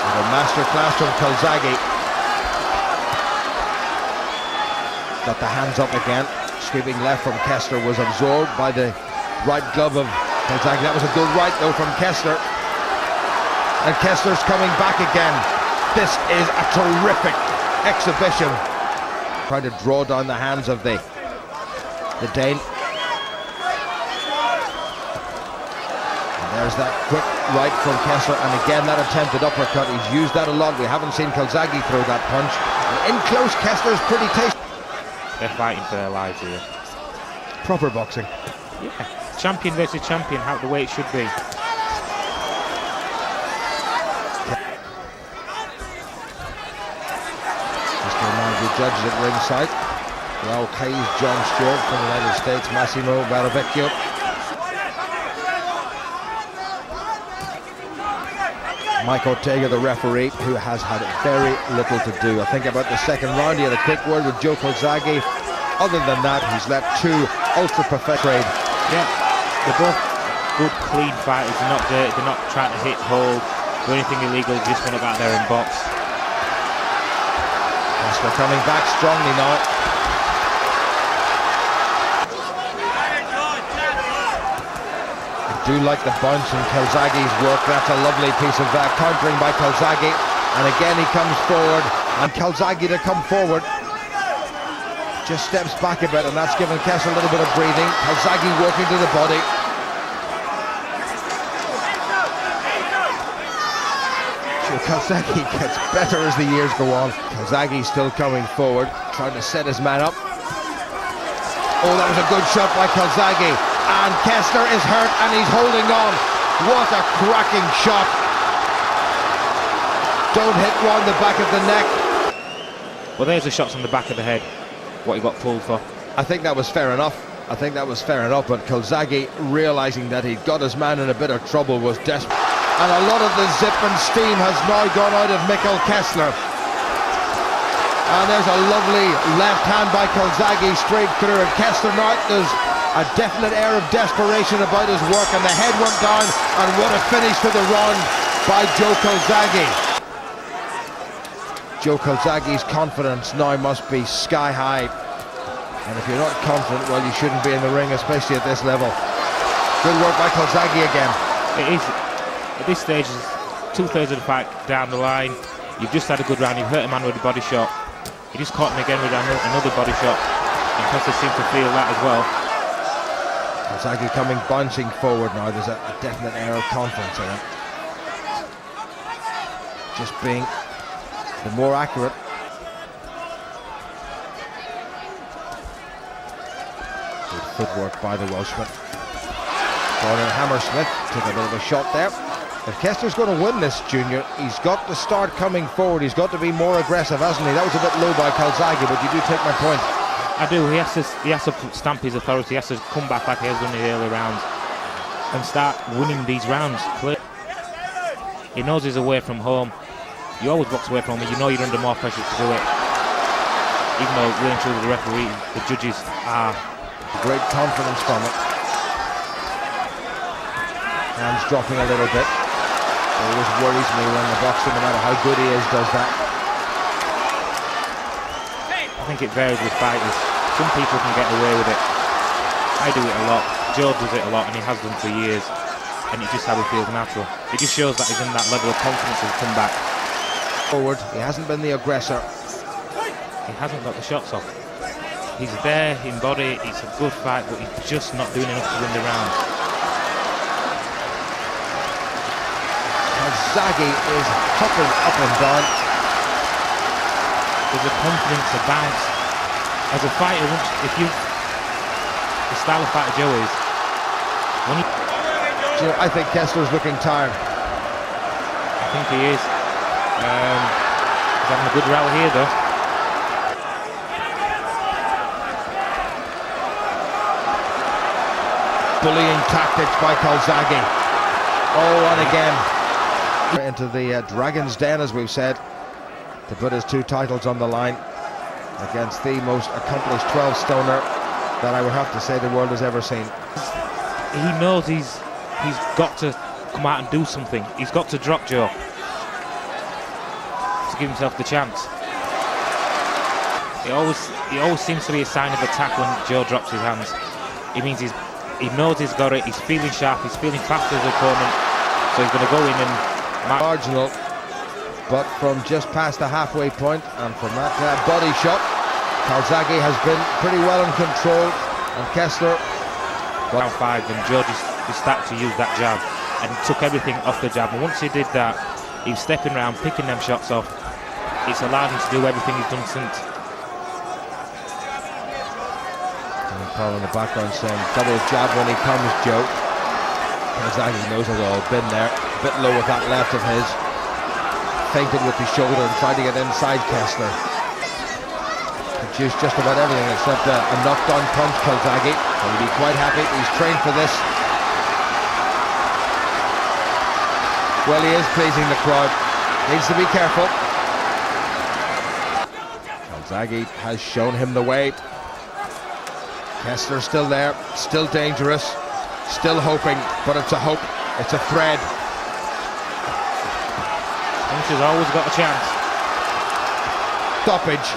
Speaker 16: And a masterclass from Calzaghe. Got the hands up again. Sweeping left from Kessler was absorbed by the right glove of Calzaghe. That was a good right though from Kessler. And Kessler's coming back again. This is a terrific exhibition. Trying to draw down the hands of the Dane. And there's that quick right from Kessler, and again that attempted uppercut. He's used that a lot. We haven't seen Calzaghe throw that punch. And in close, Kessler's pretty tasty.
Speaker 17: They're fighting for their lives here.
Speaker 16: Proper boxing.
Speaker 17: Yeah, champion versus champion, how the way it should be.
Speaker 16: The judges at ringside, Raul Hayes, John Stewart from the United States, Massimo Baravecchio. Mike Ortega, the referee, who has had very little to do. I think about the second round, he had a quick word with Joe Calzaghe. Other than that, he's let two ultra-professional.
Speaker 17: Yeah, they're both good, clean fighters. They're not dirty, they're not trying to hit, hold, do anything illegal. They just want to go out there and box.
Speaker 16: Kessler coming back strongly now. I do like the bounce in Calzaghe's work. That's a lovely piece of countering by Calzaghe. And again he comes forward, and Calzaghe to come forward. Just steps back a bit, and that's given Kessler a little bit of breathing. Calzaghe working to the body. Calzaghe gets better as the years go on. Calzaghe still coming forward, trying to set his man up. Oh, that was a good shot by Calzaghe. And Kessler is hurt, and he's holding on. What a cracking shot. Don't hit round the back of the neck.
Speaker 17: Well, there's the shots on the back of the head, what he got pulled for.
Speaker 16: I think that was fair enough. I think that was fair enough, but Calzaghe, realising that he'd got his man in a bit of trouble, was desperate. And a lot of the zip and steam has now gone out of Mikkel Kessler. And there's a lovely left hand by Calzaghe straight through, and Kessler now, there's a definite air of desperation about his work, and the head went down, and what a finish to the round by Joe Calzaghe. Joe Calzaghe's confidence now must be sky high, and if you're not confident, well, you shouldn't be in the ring, especially at this level. Good work by Calzaghe again.
Speaker 17: It is. At this stage, two-thirds of the fight down the line. You've just had a good round. You've hurt a man with a body shot. You just caught him again with another body shot. And Kessler seemed to feel that as well.
Speaker 16: Calzaghe coming, bouncing forward now. There's a definite air of confidence in him. Just being the more accurate. Good footwork by the Welshman. Gordon Hammersmith took a bit of a shot there. If Kessler's going to win this, Junior, he's got to start coming forward. He's got to be more aggressive, hasn't he? That was a bit low by Calzaghe, but you do take my point.
Speaker 17: I do. He has to stamp his authority. He has to come back like he has done in the early rounds and start winning these rounds. He knows he's away from home. You always box away from him. You know you're under more pressure to do it. Even though really and truly the referee, the judges are.
Speaker 16: Great confidence from it. Hands dropping a little bit. It always worries me when the boxer, no matter how good he is, does that.
Speaker 17: I think it varies with fighters. Some people can get away with it. I do it a lot. Joe does it a lot, and he has done for years. And it's just how he feels natural. It just shows that he's in that level of confidence to come back.
Speaker 16: Forward, he hasn't been the aggressor.
Speaker 17: He hasn't got the shots off. He's there in body, it's a good fight, but he's just not doing enough to win the round.
Speaker 16: Calzaghe is hopping up and down.
Speaker 17: There's a confidence, a bounce. As a fighter, the style of fighter Joe is, when he...
Speaker 16: I think Kessler's looking tired.
Speaker 17: I think he is. He's having a good route here though.
Speaker 16: Bullying tactics by Calzaghe. Oh, and again. Into the Dragon's Den, as we've said, to put his 2 titles on the line against the most accomplished 12-stoner that I would have to say the world has ever seen.
Speaker 17: He knows he's got to come out and do something. He's got to drop Joe to give himself the chance. It always seems to be a sign of attack when Joe drops his hands. It means he knows he's got it, he's feeling sharp, he's feeling faster as an opponent, so he's going to go in and...
Speaker 16: Marginal, but from just past the halfway point, and from that body shot, Calzaghe has been pretty well in control, and Kessler...
Speaker 17: Round 5, and Joe just started to use that jab, and took everything off the jab, and once he did that, he was stepping around, picking them shots off. It's allowed him to do everything he's done since.
Speaker 16: Paul in the background saying, double jab when he comes, Joe. Calzaghe knows it all, been there. A bit low with that left of his. Feinted with the shoulder and tried to get inside Kessler. Produced just about everything except a knockdown punch, Calzaghe. He'll be quite happy, he's trained for this. Well, he is pleasing the crowd. Needs to be careful. Calzaghe has shown him the way. Kessler still there, still dangerous, still hoping, but it's a hope, it's a thread.
Speaker 17: Puncher's always got a chance.
Speaker 16: Stoppage.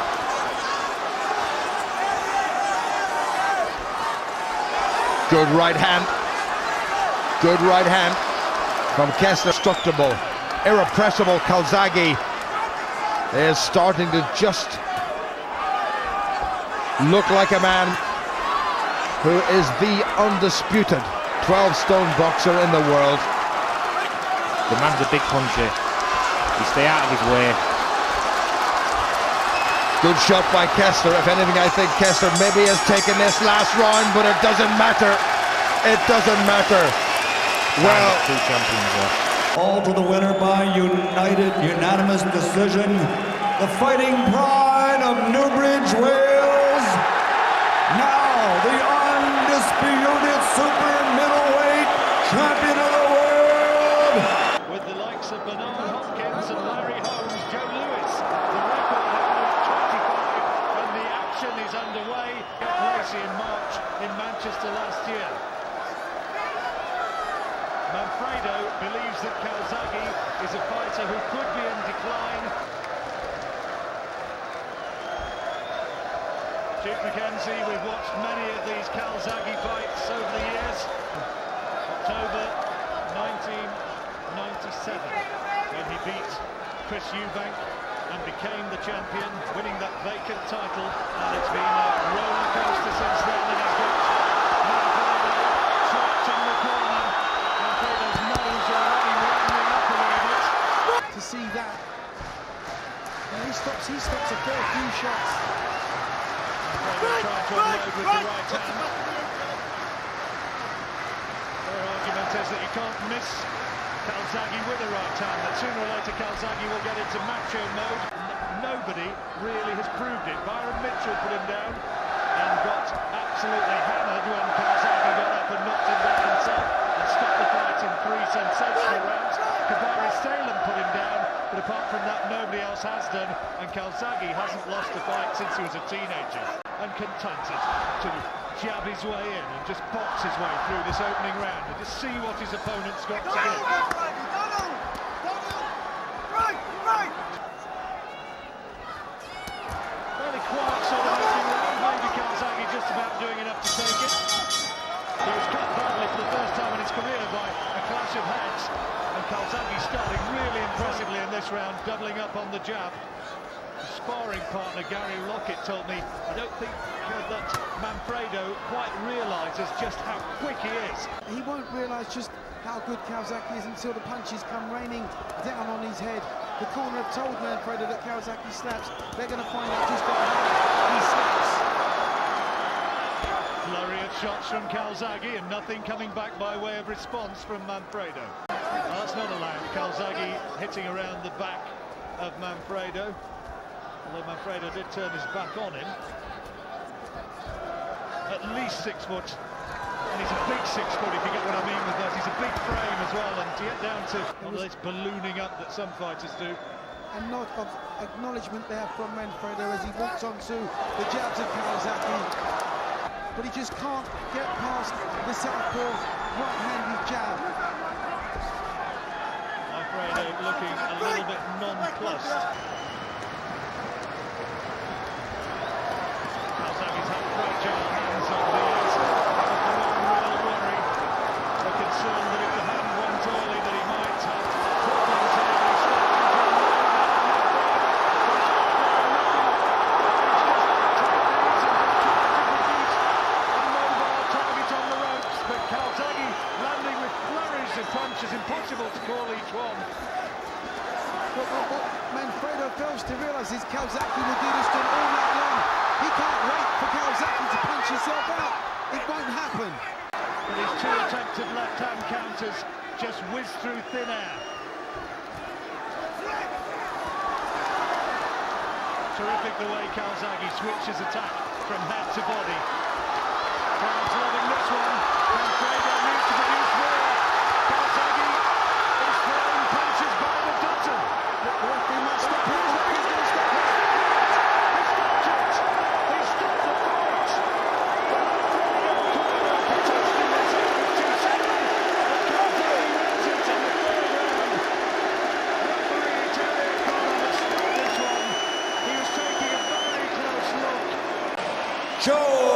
Speaker 16: Good right hand. Good right hand from Kessler. Indestructible, irrepressible Calzaghe is starting to just look like a man who is the undisputed 12-stone boxer in the world.
Speaker 17: The man's a big puncher. You stay out of his way.
Speaker 16: Good shot by Kessler. If anything, I think Kessler maybe has taken this last round, but it doesn't matter. It doesn't matter. Well,
Speaker 17: 2 champions there.
Speaker 18: All to the winner by unanimous decision. The fighting pride of Newbridge, Wales. Now the undisputed super middleweight champion of the world.
Speaker 14: With the likes of Bernard Hopkins and Larry Holmes, Joe Lewis, the record at 25, and the action is underway at Lacy in March in Manchester last year. Manfredo believes that Calzaghe is a fighter who could be in decline. Chief Mackenzie, we've watched many of these Calzaghe fights over the years. October 1997, when he beat Chris Eubank and became the champion, winning that vacant title, and it's been a roller coaster since then, and he's got Manfredo trapped in the corner. Manfredo's nose already warming up a little bit.
Speaker 15: To see that, and he stops a fair few shots.
Speaker 14: Trying to unload with the right hand. Their argument is that you can't miss Calzaghe with the right hand, that sooner or later Calzaghe will get into macho mode. Nobody really has proved it. Byron Mitchell put him down and got absolutely hammered when Calzaghe got up and knocked him down himself and stopped the fight in 3 sensational rounds. Salem put him down, but apart from that, nobody else has done. And Calzaghe hasn't lost a fight since he was a teenager, and contented to jab his way in and just box his way through this opening round and just see what his opponent's got to do. Fairly quiet sort of opening round, maybe Calzaghe just about doing enough to take it. He was cut badly for the first time in his career by a clash of heads, and Calzaghe starting really impressively in this round, doubling up on the jab. His sparring partner Gary Lockett told me, I don't think that Manfredo quite realises just how quick he is.
Speaker 15: He won't realise just how good Calzaghe is until the punches come raining down on his head. The corner have told Manfredo that Calzaghe slaps. They're going to find out just how hard he slaps.
Speaker 14: Flurry of shots from Calzaghe and nothing coming back by way of response from Manfredo. Well, that's not allowed. Calzaghe hitting around the back of Manfredo, although Manfredo did turn his back on him. At least 6 foot, and he's a big 6 foot if you get what I mean with that. He's a big frame as well, and to get down to all this ballooning up that some fighters do.
Speaker 15: A nod of acknowledgement there from Manfredo as he walks onto the jabs of Calzaghe. But he just can't get past the southpaw right-handed jab.
Speaker 14: Manfredo looking a little bit nonplussed. Calzaghe's had fragile hands on the eyes. That's the one real worry. The concern that if the hand went early that he might have problems here. Punch is impossible to call each one.
Speaker 15: What Manfredo fails to realise is Calzaghe will do this to him all night long. He can't wait for Calzaghe to punch himself out. It won't happen.
Speaker 14: But his 2 attempted left-hand counters just whiz through thin air. Terrific the way Calzaghe switches attack from head to body. Crowd's loving this one. Manfredo needs to produce more. Calzaghe is throwing punches by the dozen.
Speaker 15: The referee must stop him. He's going to stop him.
Speaker 14: He stopped it. He stopped the fight. Manfredo protesting this every 2 seconds. Calzaghe wins it in the 3rd round. Referee Terry O'Connor stopped this one. He was taking a very close look.
Speaker 18: Joe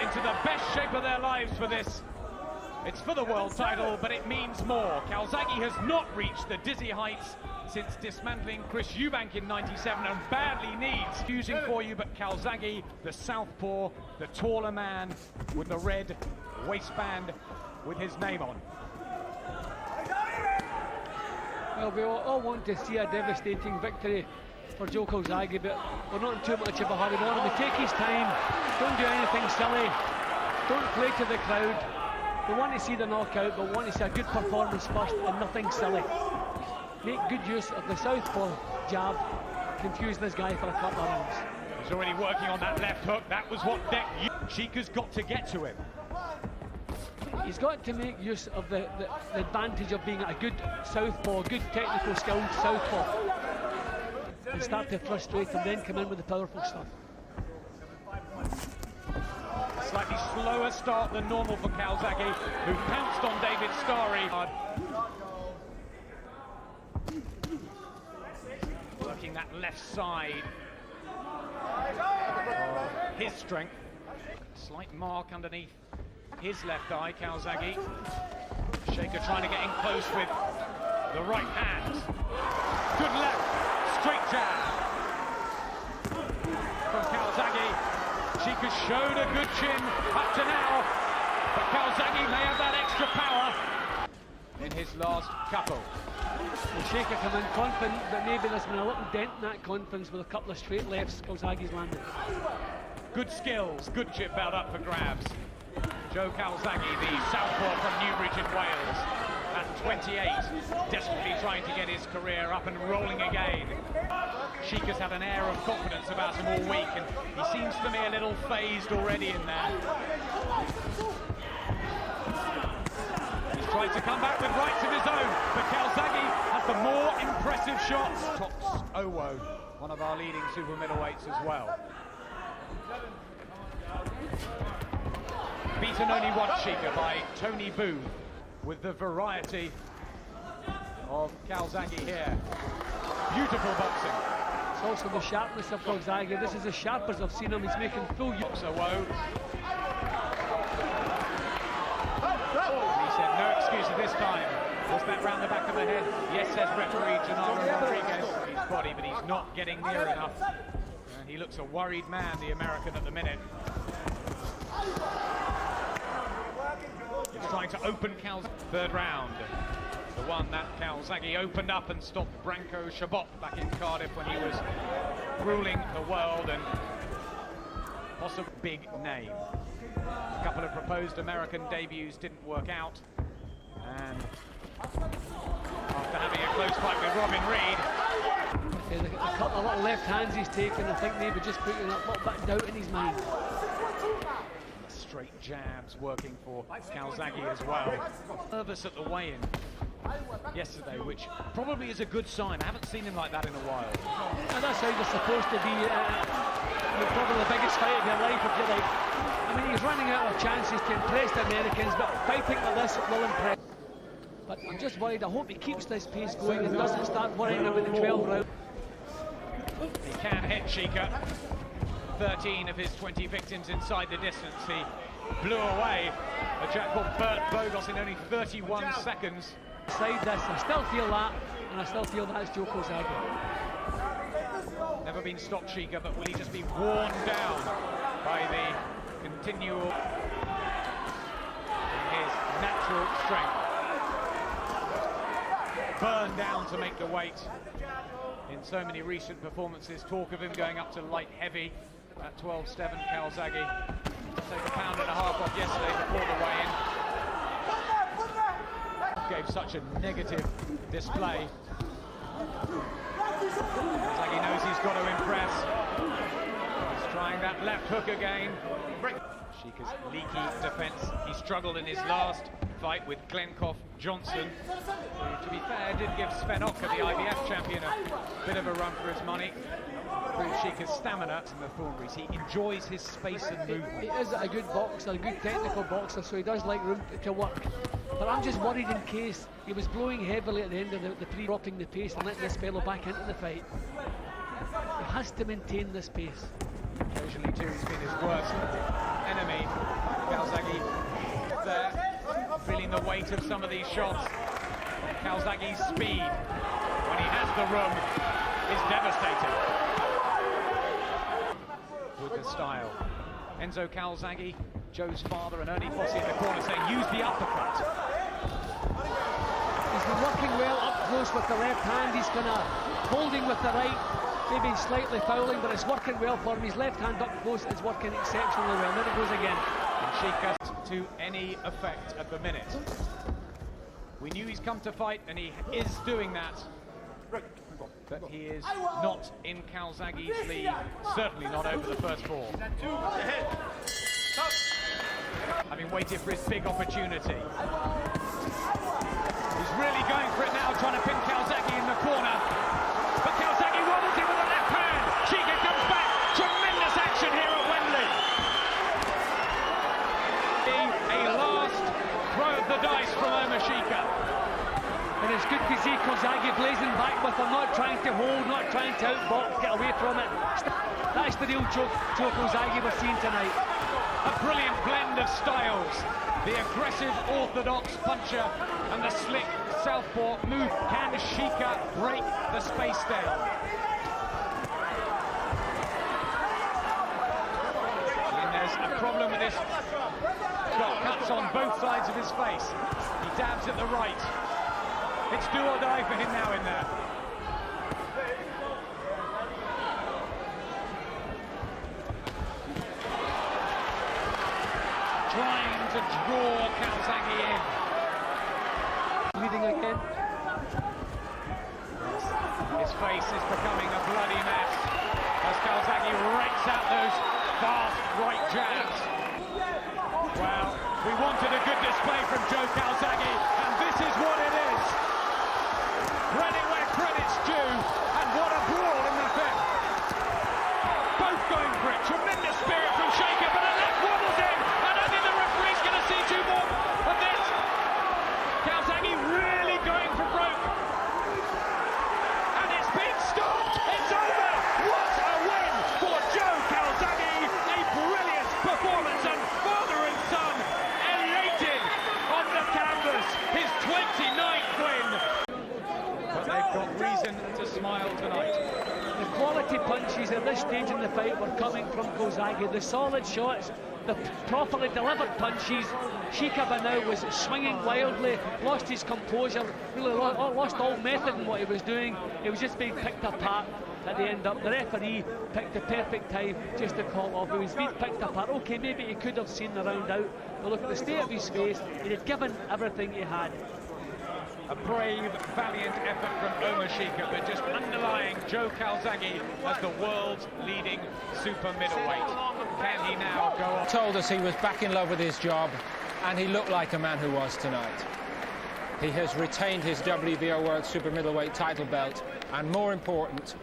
Speaker 10: into the best shape of their lives for this. It's for the world title, but it means more. Calzaghe has not reached the dizzy heights since dismantling Chris Eubank in '97 and badly needs using for you, but Calzaghe, the southpaw, the taller man with the red waistband with his name on.
Speaker 19: Well, we all want to see a devastating victory for Joe Calzaghe, but we're not in too much of a hurry. We want him to take his time, don't do anything silly, don't play to the crowd. We want to see the knockout, but we want to see a good performance first and nothing silly. Make good use of the southpaw jab, confuse this guy for a couple of rounds.
Speaker 10: He's already working on that left hook. That was what Sheika's got to get to him.
Speaker 19: He's got to make use of the advantage of being a good southpaw, good technical skilled southpaw, and start to frustrate and then come in with the powerful stuff.
Speaker 10: Slightly slower start than normal for Calzaghe, who pounced on David Starry. Working that left side. His strength. Slight mark underneath his left eye, Calzaghe. Sheika trying to get in close with the right hand. Good left, straight jab from Calzaghe. Sheika showed a good chin up to now, but Calzaghe may have that extra power in his last couple.
Speaker 19: Well, Sheika come in confident, but maybe there's been a little dent in that confidence with a couple of straight lefts Calzaghe's landed.
Speaker 10: Good skills, good chip out up for grabs. Joe Calzaghe, the southpaw from Newbridge in Wales, at 28, desperately trying to get his career up and rolling again. Sheika's had an air of confidence about him all week, and he seems to me a little phased already in there. He's tried to come back with rights of his own, but Calzaghe has the more impressive shots. Tops Owo, one of our leading super middleweights as well. Beaten only once, Sheika, by Tony Booth, with the variety of Calzaghe here. Beautiful boxing.
Speaker 19: It's also the sharpness of Calzaghe. This is as sharp as I've seen him. He's making full use.
Speaker 10: Woe. He said no excuses this time. Was that round the back of the head? Yes, says referee Gennaro Rodriguez. His body, but he's not getting near enough. And he looks a worried man, the American, at the minute. He's trying to open Calzaghe. Third round. The one that Calzaghe opened up and stopped Branko Shabot back in Cardiff when he was ruling the world, and possible big name. A couple of proposed American debuts didn't work out, and after having a close fight with Robin Reid,
Speaker 19: a couple of little left hands he's taken, I think maybe just putting a little bit of doubt in his mind.
Speaker 10: Straight jabs working for Calzaghe as well. Nervous at the weigh-in yesterday, which probably is a good sign. I haven't seen him like that in a while.
Speaker 19: And that's how you're supposed to be. Probably the biggest fight of your life, if you like. I mean, he's running out of chances to impress the Americans, but fighting like this will impress. But I'm just worried. I hope he keeps this pace going and doesn't start worrying about the 12 round.
Speaker 10: He can hit Sheika. 13 of his 20 victims inside the distance. He blew away a chap called Bert Bogos in only 31 seconds.
Speaker 19: Beside this, I still feel that, and I still feel that's Joe Calzaghe.
Speaker 10: Never been stopped, Sheika, but will he just be worn down by the continual his natural strength? Burned down to make the weight in so many recent performances. Talk of him going up to light heavy at 12-7. Calzaghe take a pound and a half off yesterday before the weigh-in. Gave such a negative display. Calzaghe knows he's got to impress. He's trying that left hook again. Sheika's leaky defence. He struggled in his last fight with Glencoff Johnson, who, to be fair, did give Sven Ocker, the IBF champion, a bit of a run for his money. Through Sheika's stamina in the Thornburies, he enjoys his space and movement.
Speaker 19: He is a good boxer, a good technical boxer, so he does like room to work. But I'm just worried in case he was blowing heavily at the end of the dropping the pace and letting this fellow back into the fight. He has to maintain this pace.
Speaker 10: Occasionally too, he's been his worst enemy. Calzaghe there, feeling the weight of some of these shots. Calzaghe's speed, when he has the room, is devastating. With the style. Enzo Calzaghe, Joe's father, and Ernie Fossey in the corner saying, use the uppercut.
Speaker 19: He's been working well up close with the left hand. He's gonna holding with the right, maybe slightly fouling, but it's working well for him. His left hand up close is working exceptionally well. There it goes again.
Speaker 10: And Sheika to any effect at the minute. We knew he's come to fight, and he is doing that. But he is not in Calzaghe's league, certainly not over the first four. Having waited for his big opportunity. He's really going for it now, trying to pin Calzaghe in the corner. But Calzaghe wobbles it with a left hand. Sheika comes back. Tremendous action here at Wembley. A last throw of the dice from Omar Sheika.
Speaker 19: And it's good to see Calzaghe blazing back with him, not trying to hold, not trying to outbox, get away from it. That's the real Joe Calzaghe we're seeing tonight.
Speaker 10: A brilliant blend of styles. The aggressive orthodox puncher and the slick southpaw move. Can Sheika break the space down? And there's a problem with this. He's got cuts on both sides of his face. He dabs at the right. It's do or die for him now in there. Trying to draw Calzaghe in.
Speaker 19: bleeding again.
Speaker 10: His face is becoming a bloody mess as Calzaghe rakes out those fast right jabs. Well, we wanted a good display from Joe Calzaghe, and this is what it is. Credit where credit's due, and what a brawl in the fifth. Both going for it. Tremendous spirit from Sheika, but a left wobbles in, and I think the referee's going to see two more of this. Calzaghe really going for broke. And it's been stopped. It's over. What a win for Joe Calzaghe. A brilliant performance, and father and son elated on the canvas. His 29th win. But they've got reason to smile tonight.
Speaker 19: The quality punches at this stage in the fight were coming from Calzaghe. The solid shots, the properly delivered punches. Sheika by now was swinging wildly, lost his composure, really lost all method in what he was doing. He was just being picked apart at the end up. The referee picked the perfect time just to call off. He was being picked apart. Okay, maybe he could have seen the round out, but look at the state of his face. He had given everything he had.
Speaker 10: A brave, valiant effort from Omar Sheika, but just underlying Joe Calzaghe as the world's leading super middleweight. Can he now go on?
Speaker 20: Told us he was back in love with his job, and he looked like a man who was tonight. He has retained his WBO World Super Middleweight title belt, and more important,